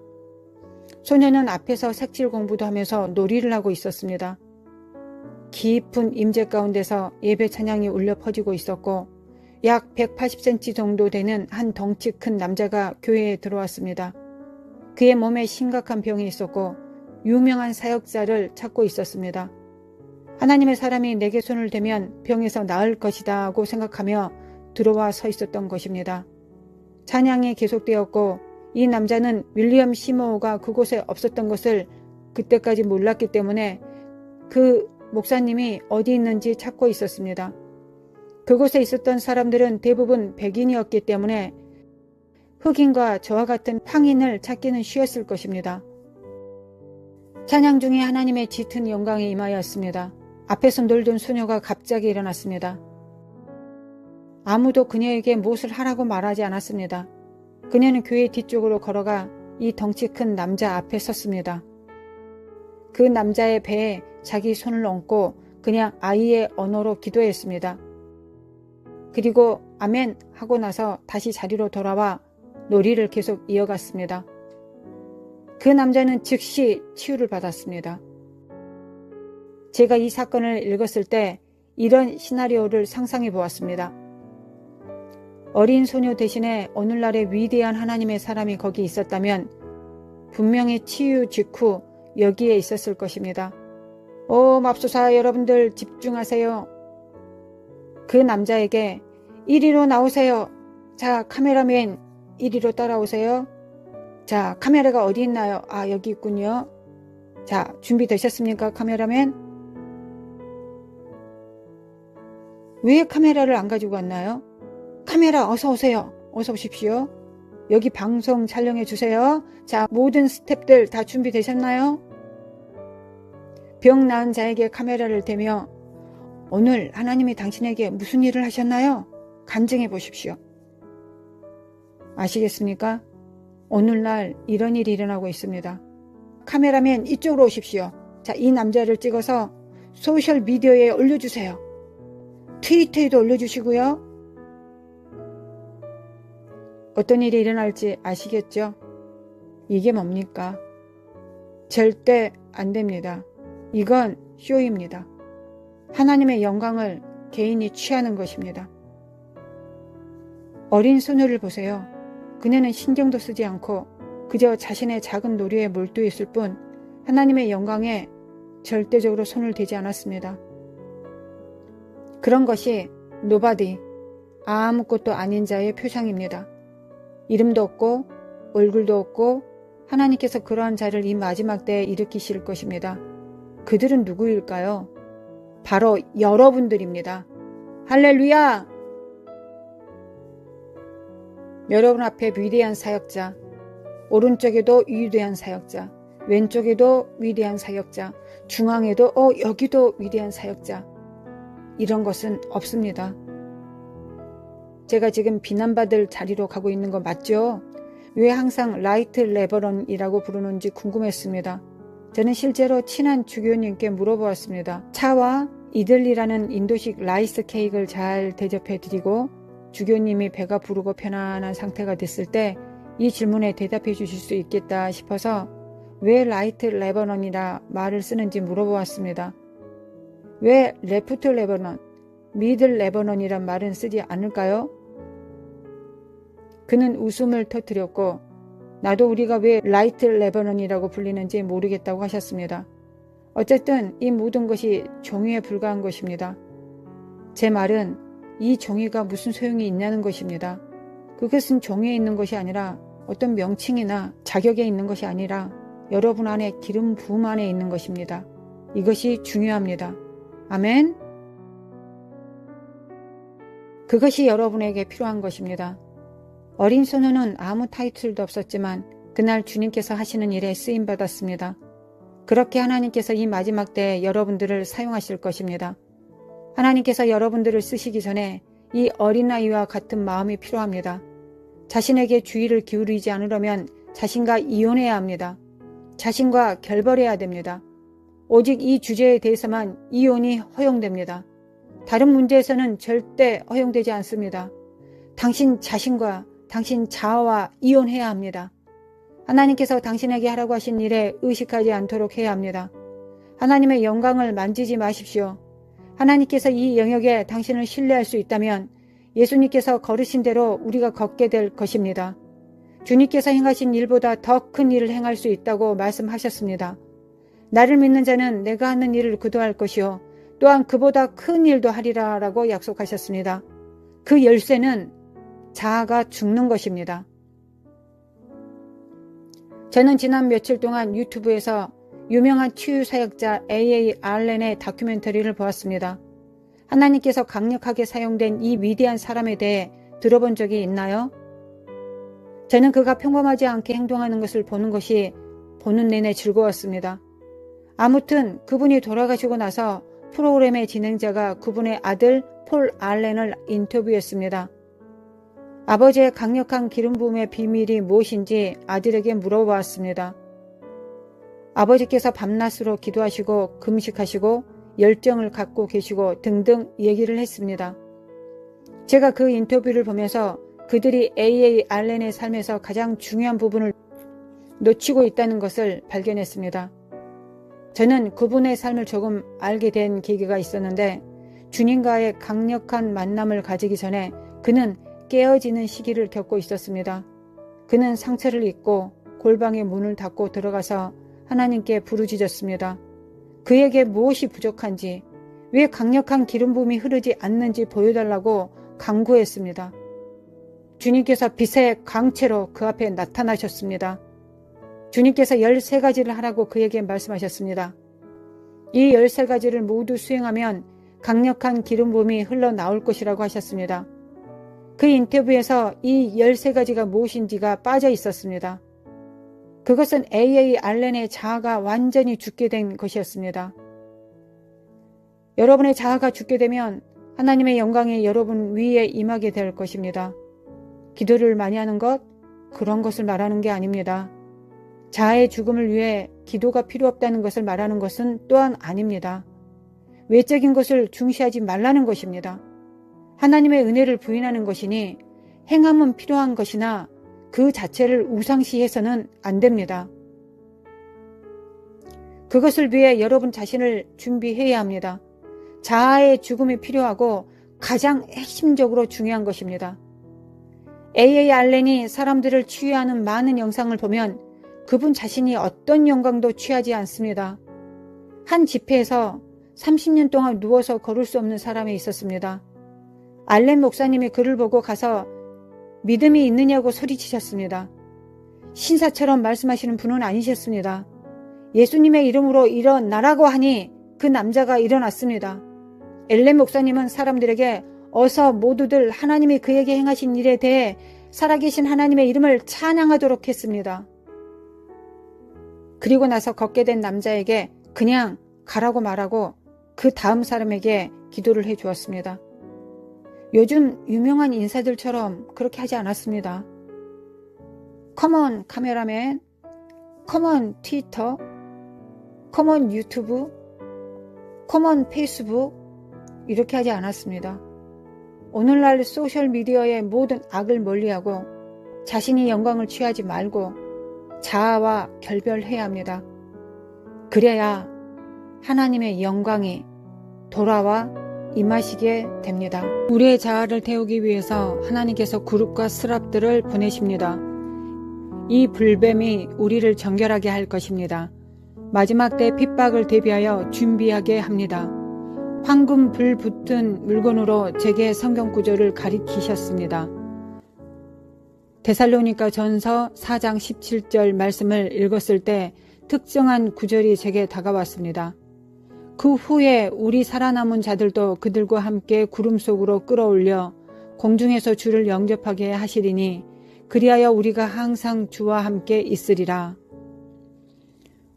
소녀는 앞에서 색칠 공부도 하면서 놀이를 하고 있었습니다. 깊은 임재 가운데서 예배 찬양이 울려 퍼지고 있었고 약 180cm 정도 되는 한 덩치 큰 남자가 교회에 들어왔습니다. 그의 몸에 심각한 병이 있었고 유명한 사역자를 찾고 있었습니다. 하나님의 사람이 내게 손을 대면 병에서 나을 것이다 하고 생각하며 들어와 서 있었던 것입니다. 찬양이 계속되었고 이 남자는 윌리엄 시모어가 그곳에 없었던 것을 그때까지 몰랐기 때문에 그 목사님이 어디 있는지 찾고 있었습니다. 그곳에 있었던 사람들은 대부분 백인이었기 때문에 흑인과 저와 같은 황인을 찾기는 쉬웠을 것입니다. 찬양 중에 하나님의 짙은 영광이 임하였습니다. 앞에서 놀던 소녀가 갑자기 일어났습니다. 아무도 그녀에게 무엇을 하라고 말하지 않았습니다. 그녀는 교회 뒤쪽으로 걸어가 이 덩치 큰 남자 앞에 섰습니다. 그 남자의 배에 자기 손을 얹고 그냥 아이의 언어로 기도했습니다. 그리고 아멘 하고 나서 다시 자리로 돌아와 놀이를 계속 이어갔습니다. 그 남자는 즉시 치유를 받았습니다. 제가 이 사건을 읽었을 때 이런 시나리오를 상상해 보았습니다. 어린 소녀 대신에 오늘날의 위대한 하나님의 사람이 거기 있었다면 분명히 치유 직후 여기에 있었을 것입니다. 오 맙소사, 여러분들 집중하세요. 그 남자에게 이리로 나오세요. 자, 카메라맨 이리로 따라오세요. 자, 카메라가 어디 있나요? 아, 여기 있군요. 자, 준비되셨습니까, 카메라맨? 왜 카메라를 안 가지고 왔나요? 카메라 어서 오세요. 어서 오십시오. 여기 방송 촬영해 주세요. 자, 모든 스태프들 다 준비되셨나요? 병 나은 자에게 카메라를 대며 오늘 하나님이 당신에게 무슨 일을 하셨나요? 간증해 보십시오. 아시겠습니까? 오늘날 이런 일이 일어나고 있습니다. 카메라맨 이쪽으로 오십시오. 자, 이 남자를 찍어서 소셜 미디어에 올려주세요. 트위터에도 올려주시고요. 어떤 일이 일어날지 아시겠죠? 이게 뭡니까? 절대 안 됩니다. 이건 쇼입니다. 하나님의 영광을 개인이 취하는 것입니다. 어린 소녀를 보세요. 그녀는 신경도 쓰지 않고 그저 자신의 작은 놀이에 몰두했을 뿐 하나님의 영광에 절대적으로 손을 대지 않았습니다. 그런 것이 nobody, 아무것도 아닌 자의 표상입니다. 이름도 없고 얼굴도 없고 하나님께서 그러한 자를 이 마지막 때에 일으키실 것입니다. 그들은 누구일까요? 바로 여러분들입니다. 할렐루야! 여러분 앞에 위대한 사역자, 오른쪽에도 위대한 사역자, 왼쪽에도 위대한 사역자, 중앙에도 여기도 위대한 사역자. 이런 것은 없습니다. 제가 지금 비난받을 자리로 가고 있는 거 맞죠? 왜 항상 라이트 레버런이라고 부르는지 궁금했습니다. 저는 실제로 친한 주교님께 물어보았습니다. 차와 이들리라는 인도식 라이스 케이크를 잘 대접해드리고 주교님이 배가 부르고 편안한 상태가 됐을 때 이 질문에 대답해 주실 수 있겠다 싶어서 왜 라이트 레버넌이라 말을 쓰는지 물어보았습니다. 왜 레프트 레버넌, 미들 레버넌이란 말은 쓰지 않을까요? 그는 웃음을 터뜨렸고 나도 우리가 왜 라이트 레버넌이라고 불리는지 모르겠다고 하셨습니다. 어쨌든 이 모든 것이 종이에 불과한 것입니다. 제 말은 이 종이가 무슨 소용이 있냐는 것입니다. 그것은 종이에 있는 것이 아니라 어떤 명칭이나 자격에 있는 것이 아니라 여러분 안에 기름 부음 안에 있는 것입니다. 이것이 중요합니다. 아멘. 그것이 여러분에게 필요한 것입니다. 어린 소녀는 아무 타이틀도 없었지만 그날 주님께서 하시는 일에 쓰임받았습니다. 그렇게 하나님께서 이 마지막 때에 여러분들을 사용하실 것입니다. 하나님께서 여러분들을 쓰시기 전에 이 어린아이와 같은 마음이 필요합니다. 자신에게 주의를 기울이지 않으려면 자신과 이혼해야 합니다. 자신과 결별해야 됩니다. 오직 이 주제에 대해서만 이혼이 허용됩니다. 다른 문제에서는 절대 허용되지 않습니다. 당신 자신과 당신 자아와 이혼해야 합니다. 하나님께서 당신에게 하라고 하신 일에 의식하지 않도록 해야 합니다. 하나님의 영광을 만지지 마십시오. 하나님께서 이 영역에 당신을 신뢰할 수 있다면 예수님께서 걸으신 대로 우리가 걷게 될 것입니다. 주님께서 행하신 일보다 더 큰 일을 행할 수 있다고 말씀하셨습니다. 나를 믿는 자는 내가 하는 일을 그도 할 것이요 또한 그보다 큰 일도 하리라 라고 약속하셨습니다. 그 열쇠는 자아가 죽는 것입니다. 저는 지난 며칠 동안 유튜브에서 유명한 치유사역자 A.A. 알렌의 다큐멘터리를 보았습니다. 하나님께서 강력하게 사용된 이 위대한 사람에 대해 들어본 적이 있나요? 저는 그가 평범하지 않게 행동하는 것을 보는 것이 보는 내내 즐거웠습니다. 아무튼 그분이 돌아가시고 나서 프로그램의 진행자가 그분의 아들 폴 알렌을 인터뷰했습니다. 아버지의 강력한 기름 부음의 비밀이 무엇인지 아들에게 물어보았습니다. 아버지께서 밤낮으로 기도하시고 금식하시고 열정을 갖고 계시고 등등 얘기를 했습니다. 제가 그 인터뷰를 보면서 그들이 A.A. 알렌의 삶에서 가장 중요한 부분을 놓치고 있다는 것을 발견했습니다. 저는 그분의 삶을 조금 알게 된 계기가 있었는데 주님과의 강력한 만남을 가지기 전에 그는 깨어지는 시기를 겪고 있었습니다. 그는 상처를 입고 골방의 문을 닫고 들어가서 하나님께 부르짖었습니다. 그에게 무엇이 부족한지, 왜 강력한 기름 부음이 흐르지 않는지 보여달라고 간구했습니다. 주님께서 빛의 광채로 그 앞에 나타나셨습니다. 주님께서 13가지를 하라고 그에게 말씀하셨습니다. 이 13가지를 모두 수행하면 강력한 기름 부음이 흘러나올 것이라고 하셨습니다. 그 인터뷰에서 이 13가지가 무엇인지가 빠져 있었습니다. 그것은 A.A. 알렌의 자아가 완전히 죽게 된 것이었습니다. 여러분의 자아가 죽게 되면 하나님의 영광이 여러분 위에 임하게 될 것입니다. 기도를 많이 하는 것, 그런 것을 말하는 게 아닙니다. 자아의 죽음을 위해 기도가 필요 없다는 것을 말하는 것은 또한 아닙니다. 외적인 것을 중시하지 말라는 것입니다. 하나님의 은혜를 부인하는 것이니 행함은 필요한 것이나 그 자체를 우상시해서는 안 됩니다. 그것을 위해 여러분 자신을 준비해야 합니다. 자아의 죽음이 필요하고 가장 핵심적으로 중요한 것입니다. A.A. 알렌이 사람들을 치유하는 많은 영상을 보면 그분 자신이 어떤 영광도 취하지 않습니다. 한 집회에서 30년 동안 누워서 걸을 수 없는 사람이 있었습니다. 알렌 목사님이 그를 보고 가서 믿음이 있느냐고 소리치셨습니다. 신사처럼 말씀하시는 분은 아니셨습니다. 예수님의 이름으로 일어나라고 하니 그 남자가 일어났습니다. 알렌 목사님은 사람들에게 어서 모두들 하나님이 그에게 행하신 일에 대해 살아계신 하나님의 이름을 찬양하도록 했습니다. 그리고 나서 걷게 된 남자에게 그냥 가라고 말하고 그 다음 사람에게 기도를 해 주었습니다. 요즘 유명한 인사들처럼 그렇게 하지 않았습니다. 컴온 카메라맨, 컴온 트위터, 컴온 유튜브, 컴온 페이스북 이렇게 하지 않았습니다. 오늘날 소셜미디어의 모든 악을 멀리하고 자신이 영광을 취하지 말고 자아와 결별해야 합니다. 그래야 하나님의 영광이 돌아와 임하시게 됩니다. 우리의 자아를 태우기 위해서 하나님께서 그룹과 스랍들을 보내십니다. 이 불뱀이 우리를 정결하게 할 것입니다. 마지막 때 핍박을 대비하여 준비하게 합니다. 황금 불 붙은 물건으로 제게 성경 구절을 가리키셨습니다. 데살로니가 전서 4장 17절 말씀을 읽었을 때 특정한 구절이 제게 다가왔습니다. 그 후에 우리 살아남은 자들도 그들과 함께 구름 속으로 끌어올려 공중에서 주를 영접하게 하시리니 그리하여 우리가 항상 주와 함께 있으리라.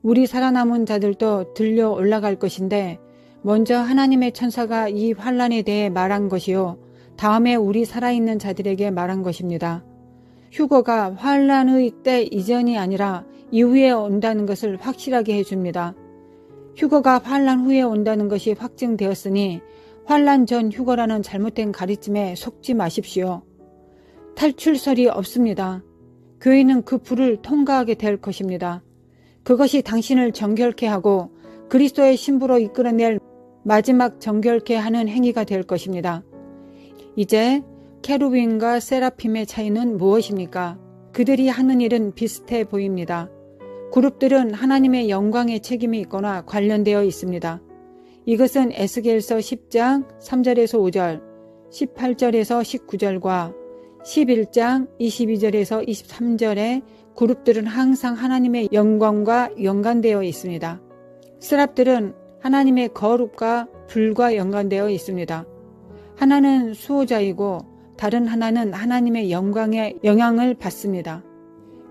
우리 살아남은 자들도 들려 올라갈 것인데 먼저 하나님의 천사가 이 환란에 대해 말한 것이요 다음에 우리 살아있는 자들에게 말한 것입니다. 휴거가 환란의 때 이전이 아니라 이후에 온다는 것을 확실하게 해줍니다. 휴거가 환란 후에 온다는 것이 확증되었으니 환란 전 휴거라는 잘못된 가르침에 속지 마십시오. 탈출설이 없습니다. 교회는 그 불을 통과하게 될 것입니다. 그것이 당신을 정결케 하고 그리스도의 신부로 이끌어낼 마지막 정결케 하는 행위가 될 것입니다. 이제 케루빈과 세라핌의 차이는 무엇입니까? 그들이 하는 일은 비슷해 보입니다. 그룹들은 하나님의 영광의 책임이 있거나 관련되어 있습니다. 이것은 에스겔서 10장 3절에서 5절, 18절에서 19절과 11장 22절에서 23절에 그룹들은 항상 하나님의 영광과 연관되어 있습니다. 스랍들은 하나님의 거룩과 불과 연관되어 있습니다. 하나는 수호자이고 다른 하나는 하나님의 영광의 영향을 받습니다.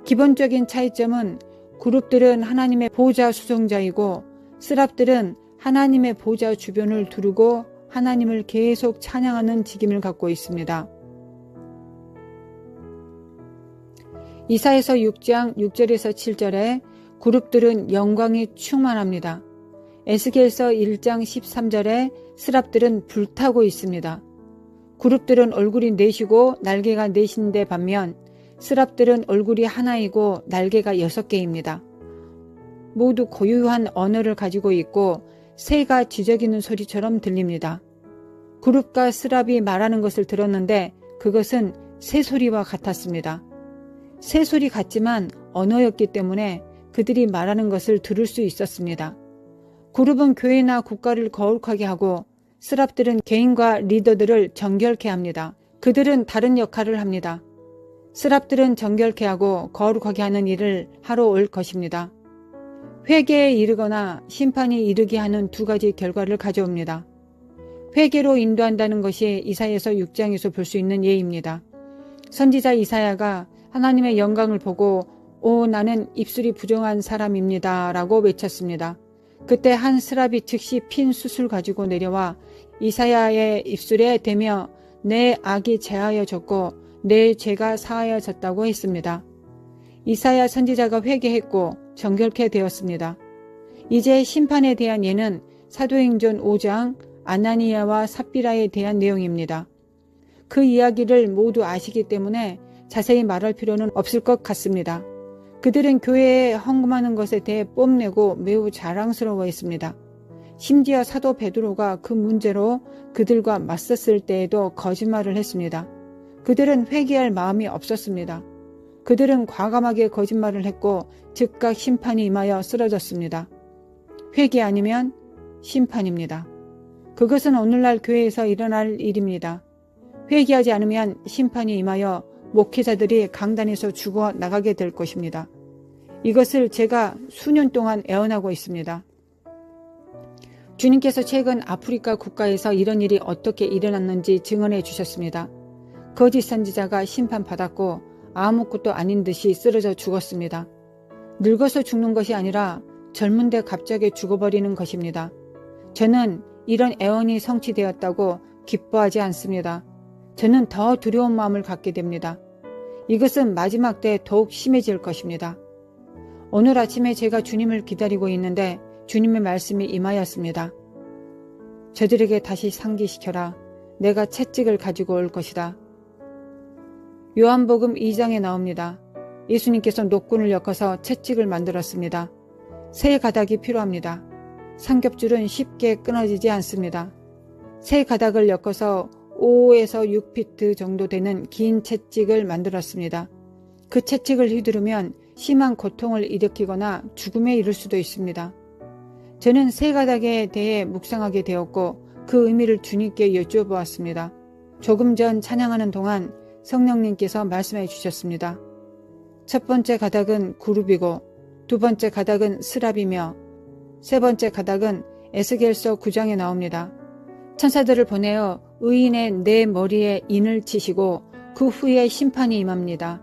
기본적인 차이점은 그룹들은 하나님의 보좌 수송자이고 스랍들은 하나님의 보좌 주변을 두르고 하나님을 계속 찬양하는 직임을 갖고 있습니다. 이사야서 6장 6절에서 7절에 그룹들은 영광이 충만합니다. 에스겔서 1장 13절에 스랍들은 불타고 있습니다. 그룹들은 얼굴이 넷이고 날개가 넷인데 반면 스랍들은 얼굴이 하나이고 날개가 6개입니다. 모두 고유한 언어를 가지고 있고 새가 쥐저기는 소리처럼 들립니다. 그룹과 스랍이 말하는 것을 들었는데 그것은 새소리와 같았습니다. 새소리 같지만 언어였기 때문에 그들이 말하는 것을 들을 수 있었습니다. 그룹은 교회나 국가를 거룩하게 하고 스랍들은 개인과 리더들을 정결케 합니다. 그들은 다른 역할을 합니다. 스랍들은 정결케 하고 거룩하게 하는 일을 하러 올 것입니다. 회개에 이르거나 심판이 이르게 하는 두 가지 결과를 가져옵니다. 회개로 인도한다는 것이 이사야서 6장에서 볼 수 있는 예입니다. 선지자 이사야가 하나님의 영광을 보고 오 나는 입술이 부정한 사람입니다 라고 외쳤습니다. 그때 한 스랍이 즉시 핀 숯을 가지고 내려와 이사야의 입술에 대며 내 악이 제하여졌고 내 죄가 사하여졌다고 했습니다. 이사야 선지자가 회개했고 정결케 되었습니다. 이제 심판에 대한 예는 사도행전 5장 아나니아와 삽비라에 대한 내용입니다. 그 이야기를 모두 아시기 때문에 자세히 말할 필요는 없을 것 같습니다. 그들은 교회에 헌금하는 것에 대해 뽐내고 매우 자랑스러워했습니다. 심지어 사도 베드로가 그 문제로 그들과 맞섰을 때에도 거짓말을 했습니다. 그들은 회개할 마음이 없었습니다. 그들은 과감하게 거짓말을 했고 즉각 심판이 임하여 쓰러졌습니다. 회개 아니면 심판입니다. 그것은 오늘날 교회에서 일어날 일입니다. 회개하지 않으면 심판이 임하여 목회자들이 강단에서 죽어 나가게 될 것입니다. 이것을 제가 수년 동안 애원하고 있습니다. 주님께서 최근 아프리카 국가에서 이런 일이 어떻게 일어났는지 증언해 주셨습니다. 거짓 선지자가 심판받았고 아무것도 아닌 듯이 쓰러져 죽었습니다. 늙어서 죽는 것이 아니라 젊은데 갑자기 죽어버리는 것입니다. 저는 이런 애원이 성취되었다고 기뻐하지 않습니다. 저는 더 두려운 마음을 갖게 됩니다. 이것은 마지막 때 더욱 심해질 것입니다. 오늘 아침에 제가 주님을 기다리고 있는데 주님의 말씀이 임하였습니다. 저들에게 다시 상기시켜라. 내가 채찍을 가지고 올 것이다. 요한복음 2장에 나옵니다. 예수님께서 노끈을 엮어서 채찍을 만들었습니다. 새 가닥이 필요합니다. 삼겹줄은 쉽게 끊어지지 않습니다. 새 가닥을 엮어서 5에서 6피트 정도 되는 긴 채찍을 만들었습니다. 그 채찍을 휘두르면 심한 고통을 일으키거나 죽음에 이를 수도 있습니다. 저는 새 가닥에 대해 묵상하게 되었고 그 의미를 주님께 여쭈어보았습니다. 조금 전 찬양하는 동안 성령님께서 말씀해 주셨습니다. 첫 번째 가닥은 그룹이고 두 번째 가닥은 스랍이며 세 번째 가닥은 에스겔서 9장에 나옵니다. 천사들을 보내어 의인의 네 머리에 인을 치시고 그 후에 심판이 임합니다.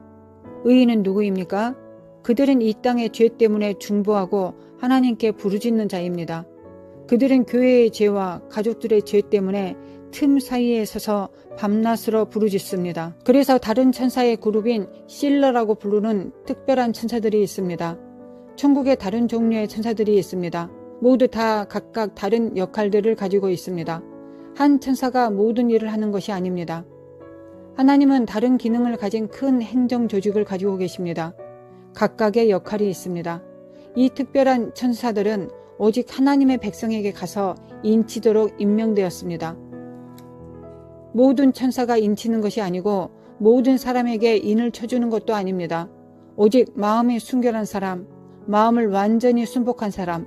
의인은 누구입니까? 그들은 이 땅의 죄 때문에 중보하고 하나님께 부르짖는 자입니다. 그들은 교회의 죄와 가족들의 죄 때문에 틈 사이에 서서 밤낮으로 부르짖습니다. 그래서 다른 천사의 그룹인 실러라고 부르는 특별한 천사들이 있습니다. 천국에 다른 종류의 천사들이 있습니다. 모두 다 각각 다른 역할들을 가지고 있습니다. 한 천사가 모든 일을 하는 것이 아닙니다. 하나님은 다른 기능을 가진 큰 행정 조직을 가지고 계십니다. 각각의 역할이 있습니다. 이 특별한 천사들은 오직 하나님의 백성에게 가서 인치도록 임명되었습니다. 모든 천사가 인치는 것이 아니고 모든 사람에게 인을 쳐주는 것도 아닙니다. 오직 마음이 순결한 사람, 마음을 완전히 순복한 사람,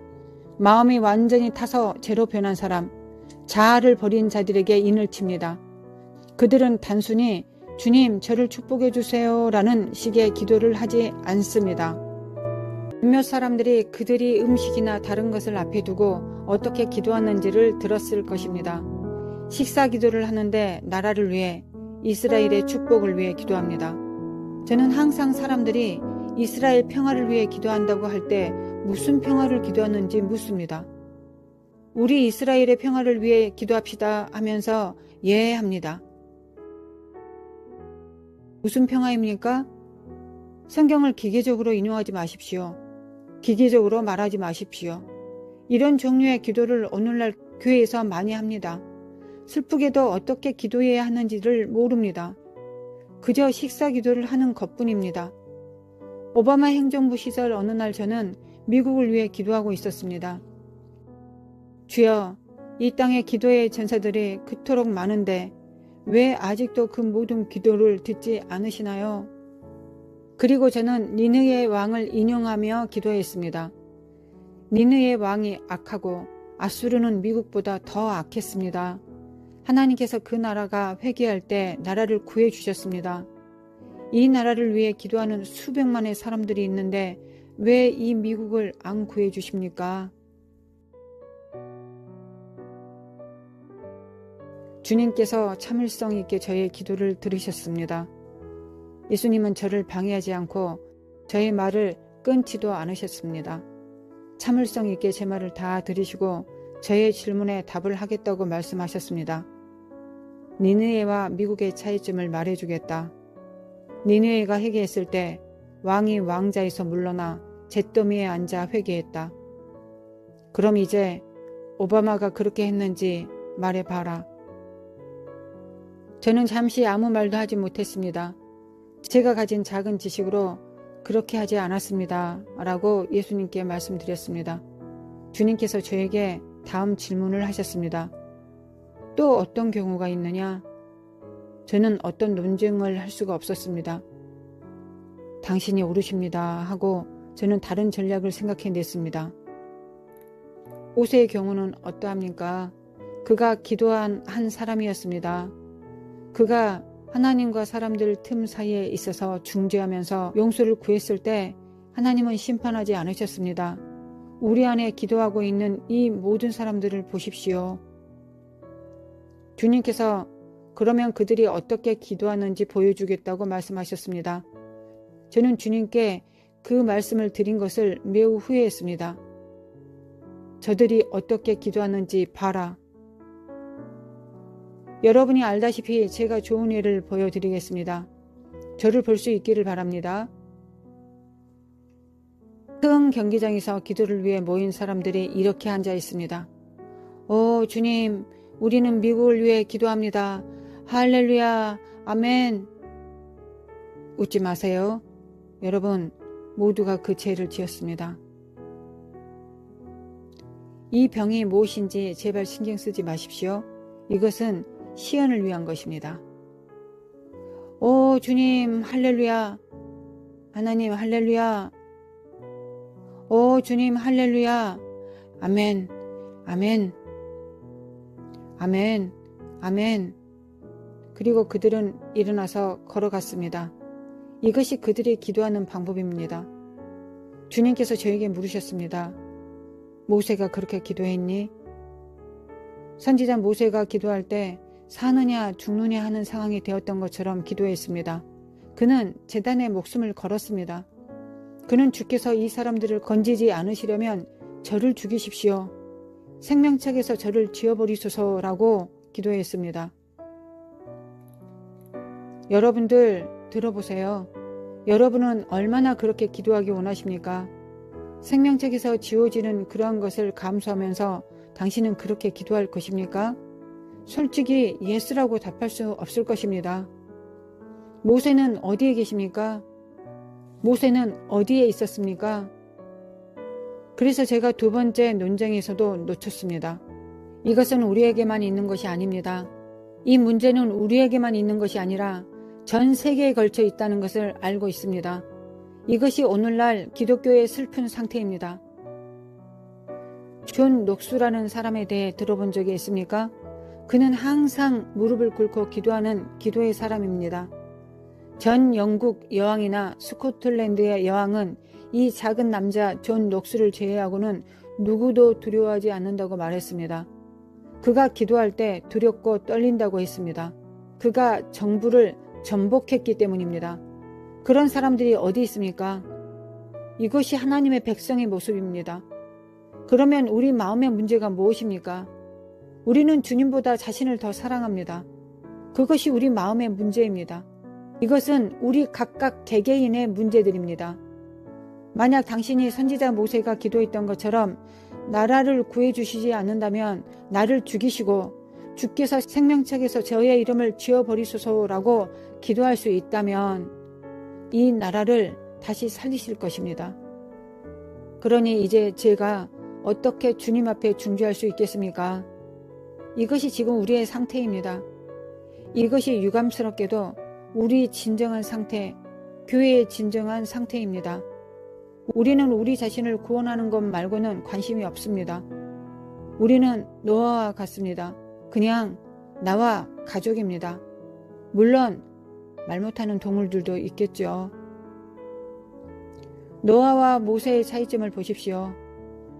마음이 완전히 타서 죄로 변한 사람, 자아를 버린 자들에게 인을 칩니다. 그들은 단순히 주님 저를 축복해 주세요 라는 식의 기도를 하지 않습니다. 몇몇 사람들이 그들이 음식이나 다른 것을 앞에 두고 어떻게 기도하는지를 들었을 것입니다. 식사 기도를 하는데 나라를 위해, 이스라엘의 축복을 위해 기도합니다. 저는 항상 사람들이 이스라엘 평화를 위해 기도한다고 할 때 무슨 평화를 기도하는지 묻습니다. 우리 이스라엘의 평화를 위해 기도합시다 하면서 예 합니다. 무슨 평화입니까? 성경을 기계적으로 인용하지 마십시오. 기계적으로 말하지 마십시오. 이런 종류의 기도를 오늘날 교회에서 많이 합니다. 슬프게도 어떻게 기도해야 하는지를 모릅니다. 그저 식사 기도를 하는 것뿐입니다. 오바마 행정부 시절 어느 날 저는 미국을 위해 기도하고 있었습니다. 주여, 이 땅에 기도의 전사들이 그토록 많은데 왜 아직도 그 모든 기도를 듣지 않으시나요? 그리고 저는 니느의 왕을 인용하며 기도했습니다. 니느의 왕이 악하고 아수르는 미국보다 더 악했습니다. 하나님께서 그 나라가 회개할 때 나라를 구해주셨습니다. 이 나라를 위해 기도하는 수백만의 사람들이 있는데 왜 이 미국을 안 구해주십니까? 주님께서 참을성 있게 저의 기도를 들으셨습니다. 예수님은 저를 방해하지 않고 저의 말을 끊지도 않으셨습니다. 참을성 있게 제 말을 다 들으시고 저의 질문에 답을 하겠다고 말씀하셨습니다. 니느웨와 미국의 차이점을 말해주겠다. 니느웨가 회개했을 때 왕이 왕자에서 물러나 잿더미에 앉아 회개했다. 그럼 이제 오바마가 그렇게 했는지 말해봐라. 저는 잠시 아무 말도 하지 못했습니다. 제가 가진 작은 지식으로 그렇게 하지 않았습니다. 라고 예수님께 말씀드렸습니다. 주님께서 저에게 다음 질문을 하셨습니다. 또 어떤 경우가 있느냐? 저는 어떤 논쟁을 할 수가 없었습니다. 당신이 옳으십니다 하고 저는 다른 전략을 생각해냈습니다. 오세의 경우는 어떠합니까? 그가 기도한 한 사람이었습니다. 그가 하나님과 사람들 틈 사이에 있어서 중재하면서 용서를 구했을 때 하나님은 심판하지 않으셨습니다. 우리 안에 기도하고 있는 이 모든 사람들을 보십시오. 주님께서 그러면 그들이 어떻게 기도하는지 보여주겠다고 말씀하셨습니다. 저는 주님께 그 말씀을 드린 것을 매우 후회했습니다. 저들이 어떻게 기도하는지 봐라. 여러분이 알다시피 제가 좋은 예를 보여드리겠습니다. 저를 볼 수 있기를 바랍니다. 큰 경기장에서 기도를 위해 모인 사람들이 이렇게 앉아 있습니다. 오 주님, 우리는 미국을 위해 기도합니다. 할렐루야, 아멘. 웃지 마세요. 여러분 모두가 그 죄를 지었습니다. 이 병이 무엇인지 제발 신경 쓰지 마십시오. 이것은 시연을 위한 것입니다. 오 주님 할렐루야, 하나님 할렐루야, 오 주님 할렐루야, 아멘, 아멘, 아멘, 아멘. 그리고 그들은 일어나서 걸어갔습니다. 이것이 그들이 기도하는 방법입니다. 주님께서 저에게 물으셨습니다. 모세가 그렇게 기도했니? 선지자 모세가 기도할 때 사느냐 죽느냐 하는 상황이 되었던 것처럼 기도했습니다. 그는 제단에 목숨을 걸었습니다. 그는 주께서 이 사람들을 건지지 않으시려면 저를 죽이십시오. 생명책에서 저를 지워버리소서라고 기도했습니다. 여러분들 들어보세요. 여러분은 얼마나 그렇게 기도하기 원하십니까? 생명책에서 지워지는 그러한 것을 감수하면서 당신은 그렇게 기도할 것입니까? 솔직히 예스라고 답할 수 없을 것입니다. 모세는 어디에 계십니까? 모세는 어디에 있었습니까? 그래서 제가 두 번째 논쟁에서도 놓쳤습니다. 이것은 우리에게만 있는 것이 아닙니다. 이 문제는 우리에게만 있는 것이 아니라 전 세계에 걸쳐 있다는 것을 알고 있습니다. 이것이 오늘날 기독교의 슬픈 상태입니다. 존 녹수라는 사람에 대해 들어본 적이 있습니까? 그는 항상 무릎을 꿇고 기도하는 기도의 사람입니다. 전 영국 여왕이나 스코틀랜드의 여왕은 이 작은 남자 존 녹수를 제외하고는 누구도 두려워하지 않는다고 말했습니다. 그가 기도할 때 두렵고 떨린다고 했습니다. 그가 정부를 전복했기 때문입니다. 그런 사람들이 어디 있습니까? 이것이 하나님의 백성의 모습입니다. 그러면 우리 마음의 문제가 무엇입니까? 우리는 주님보다 자신을 더 사랑합니다. 그것이 우리 마음의 문제입니다. 이것은 우리 각각 개개인의 문제들입니다. 만약 당신이 선지자 모세가 기도했던 것처럼 나라를 구해주시지 않는다면 나를 죽이시고 주께서 생명책에서 저의 이름을 지워버리소서라고 기도할 수 있다면 이 나라를 다시 살리실 것입니다. 그러니 이제 제가 어떻게 주님 앞에 중재할 수 있겠습니까? 이것이 지금 우리의 상태입니다. 이것이 유감스럽게도 우리 진정한 상태, 교회의 진정한 상태입니다. 우리는 우리 자신을 구원하는 것 말고는 관심이 없습니다. 우리는 노아와 같습니다. 그냥 나와 가족입니다. 물론 말 못하는 동물들도 있겠죠. 노아와 모세의 차이점을 보십시오.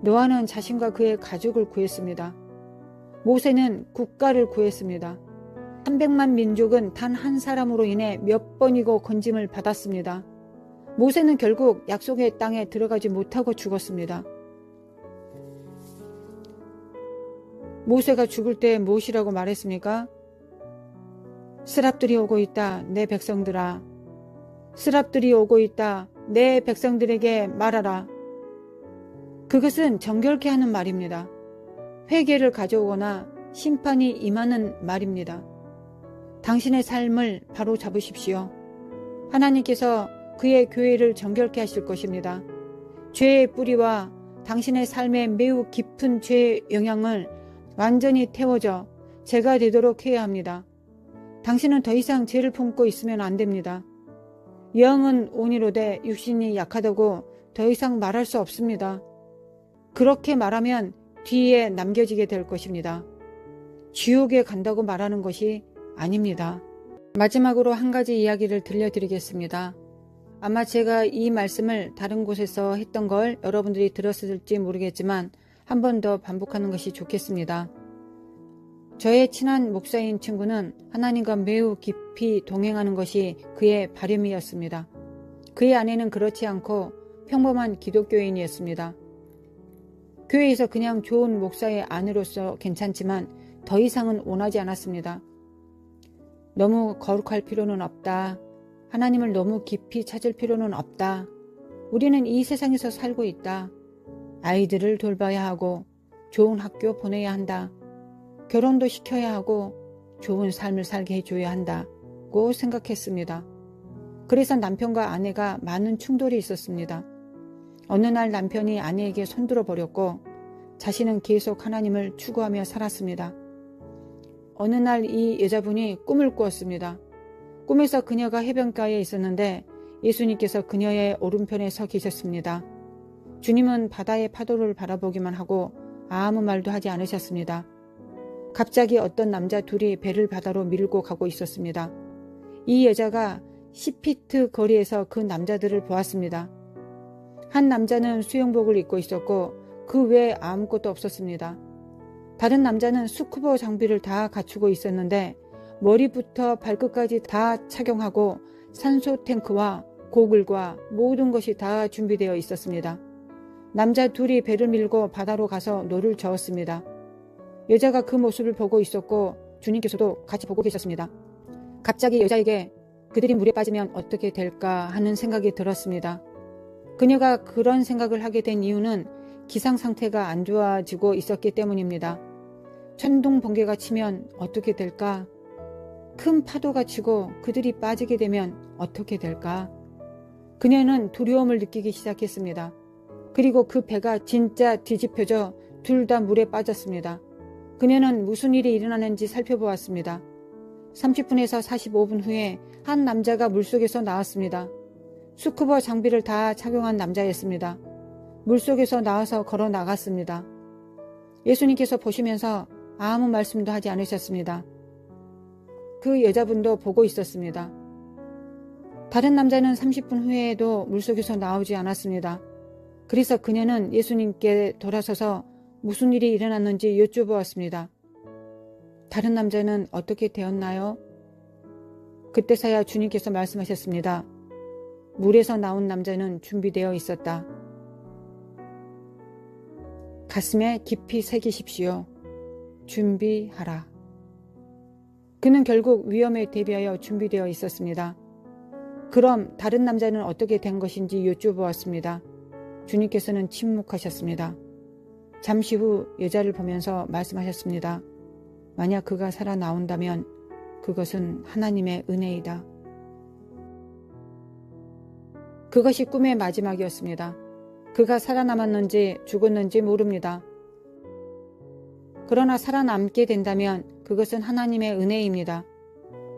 노아는 자신과 그의 가족을 구했습니다. 모세는 국가를 구했습니다. 300만 민족은 단 한 사람으로 인해 몇 번이고 건짐을 받았습니다. 모세는 결국 약속의 땅에 들어가지 못하고 죽었습니다. 모세가 죽을 때 무엇이라고 말했습니까? 스랍들이 오고 있다, 내 백성들아. 스랍들이 오고 있다, 내 백성들에게 말하라. 그것은 정결케 하는 말입니다. 회개를 가져오거나 심판이 임하는 말입니다. 당신의 삶을 바로 잡으십시오. 하나님께서 그의 교회를 정결케 하실 것입니다. 죄의 뿌리와 당신의 삶에 매우 깊은 죄의 영향을 완전히 태워져 죄가 되도록 해야 합니다. 당신은 더 이상 죄를 품고 있으면 안 됩니다. 영은 온이로되 육신이 약하다고 더 이상 말할 수 없습니다. 그렇게 말하면 뒤에 남겨지게 될 것입니다. 지옥에 간다고 말하는 것이 아닙니다. 마지막으로 한 가지 이야기를 들려드리겠습니다. 아마 제가 이 말씀을 다른 곳에서 했던 걸 여러분들이 들었을지 모르겠지만 한 번 더 반복하는 것이 좋겠습니다. 저의 친한 목사인 친구는 하나님과 매우 깊이 동행하는 것이 그의 바람이었습니다. 그의 아내는 그렇지 않고 평범한 기독교인이었습니다. 교회에서 그냥 좋은 목사의 아내로서 괜찮지만 더 이상은 원하지 않았습니다. 너무 거룩할 필요는 없다. 하나님을 너무 깊이 찾을 필요는 없다. 우리는 이 세상에서 살고 있다. 아이들을 돌봐야 하고 좋은 학교 보내야 한다. 결혼도 시켜야 하고 좋은 삶을 살게 해줘야 한다고 생각했습니다. 그래서 남편과 아내가 많은 충돌이 있었습니다. 어느 날 남편이 아내에게 손들어 버렸고 자신은 계속 하나님을 추구하며 살았습니다. 어느 날 이 여자분이 꿈을 꾸었습니다. 꿈에서 그녀가 해변가에 있었는데 예수님께서 그녀의 오른편에 서 계셨습니다. 주님은 바다의 파도를 바라보기만 하고 아무 말도 하지 않으셨습니다. 갑자기 어떤 남자 둘이 배를 바다로 밀고 가고 있었습니다. 이 여자가 10피트 거리에서 그 남자들을 보았습니다. 한 남자는 수영복을 입고 있었고 그 외에 아무것도 없었습니다. 다른 남자는 스쿠버 장비를 다 갖추고 있었는데 머리부터 발끝까지 다 착용하고 산소 탱크와 고글과 모든 것이 다 준비되어 있었습니다. 남자 둘이 배를 밀고 바다로 가서 노를 저었습니다. 여자가 그 모습을 보고 있었고 주님께서도 같이 보고 계셨습니다. 갑자기 여자에게 그들이 물에 빠지면 어떻게 될까 하는 생각이 들었습니다. 그녀가 그런 생각을 하게 된 이유는 기상 상태가 안 좋아지고 있었기 때문입니다. 천둥 번개가 치면 어떻게 될까? 큰 파도가 치고 그들이 빠지게 되면 어떻게 될까? 그녀는 두려움을 느끼기 시작했습니다. 그리고 그 배가 진짜 뒤집혀져 둘 다 물에 빠졌습니다. 그녀는 무슨 일이 일어나는지 살펴보았습니다. 30분에서 45분 후에 한 남자가 물속에서 나왔습니다. 스쿠버 장비를 다 착용한 남자였습니다. 물속에서 나와서 걸어 나갔습니다. 예수님께서 보시면서 아무 말씀도 하지 않으셨습니다. 그 여자분도 보고 있었습니다. 다른 남자는 30분 후에도 물속에서 나오지 않았습니다. 그래서 그녀는 예수님께 돌아서서 무슨 일이 일어났는지 여쭈보았습니다. 다른 남자는 어떻게 되었나요? 그때서야 주님께서 말씀하셨습니다. 물에서 나온 남자는 준비되어 있었다. 가슴에 깊이 새기십시오. 준비하라. 그는 결국 위험에 대비하여 준비되어 있었습니다. 그럼 다른 남자는 어떻게 된 것인지 여쭈보았습니다. 주님께서는 침묵하셨습니다. 잠시 후 여자를 보면서 말씀하셨습니다. 만약 그가 살아나온다면 그것은 하나님의 은혜이다. 그것이 꿈의 마지막이었습니다. 그가 살아남았는지 죽었는지 모릅니다. 그러나 살아남게 된다면 그것은 하나님의 은혜입니다.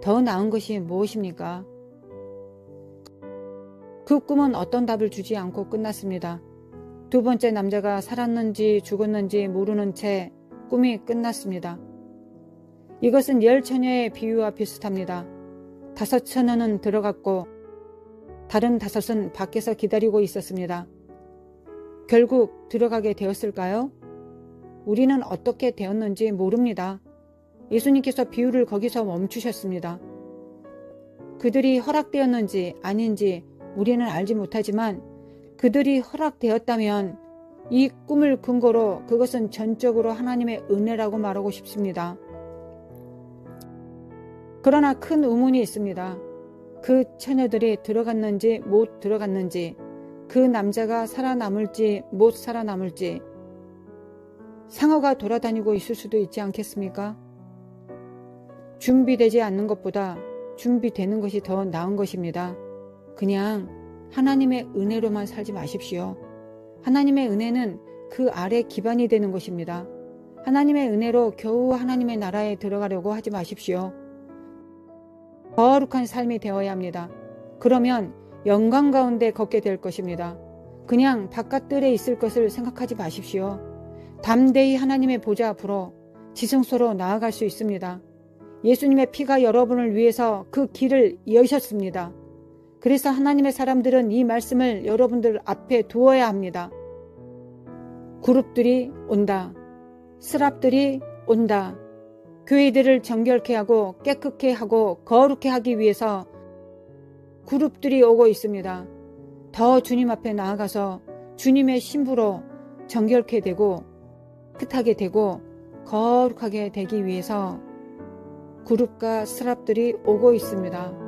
더 나은 것이 무엇입니까? 그 꿈은 어떤 답을 주지 않고 끝났습니다. 두 번째 남자가 살았는지 죽었는지 모르는 채 꿈이 끝났습니다. 이것은 10처녀의 비유와 비슷합니다. 5처녀는 들어갔고 다른 5은 밖에서 기다리고 있었습니다. 결국 들어가게 되었을까요? 우리는 어떻게 되었는지 모릅니다. 예수님께서 비유를 거기서 멈추셨습니다. 그들이 허락되었는지 아닌지 우리는 알지 못하지만 그들이 허락되었다면 이 꿈을 근거로 그것은 전적으로 하나님의 은혜라고 말하고 싶습니다. 그러나 큰 의문이 있습니다. 그 처녀들이 들어갔는지 못 들어갔는지, 그 남자가 살아남을지 못 살아남을지, 상어가 돌아다니고 있을 수도 있지 않겠습니까? 준비되지 않는 것보다 준비되는 것이 더 나은 것입니다. 그냥 하나님의 은혜로만 살지 마십시오. 하나님의 은혜는 그 아래 기반이 되는 것입니다. 하나님의 은혜로 겨우 하나님의 나라에 들어가려고 하지 마십시오. 거룩한 삶이 되어야 합니다. 그러면 영광 가운데 걷게 될 것입니다. 그냥 바깥들에 있을 것을 생각하지 마십시오. 담대히 하나님의 보좌 앞으로 지성소로 나아갈 수 있습니다. 예수님의 피가 여러분을 위해서 그 길을 여셨습니다. 그래서 하나님의 사람들은 이 말씀을 여러분들 앞에 두어야 합니다. 그룹들이 온다. 스랍들이 온다. 교회들을 정결케 하고 깨끗게 하고 거룩해 하기 위해서 그룹들이 오고 있습니다. 더 주님 앞에 나아가서 주님의 신부로 정결케 되고 깨끗하게 되고 거룩하게 되기 위해서 그룹과 스랍들이 오고 있습니다.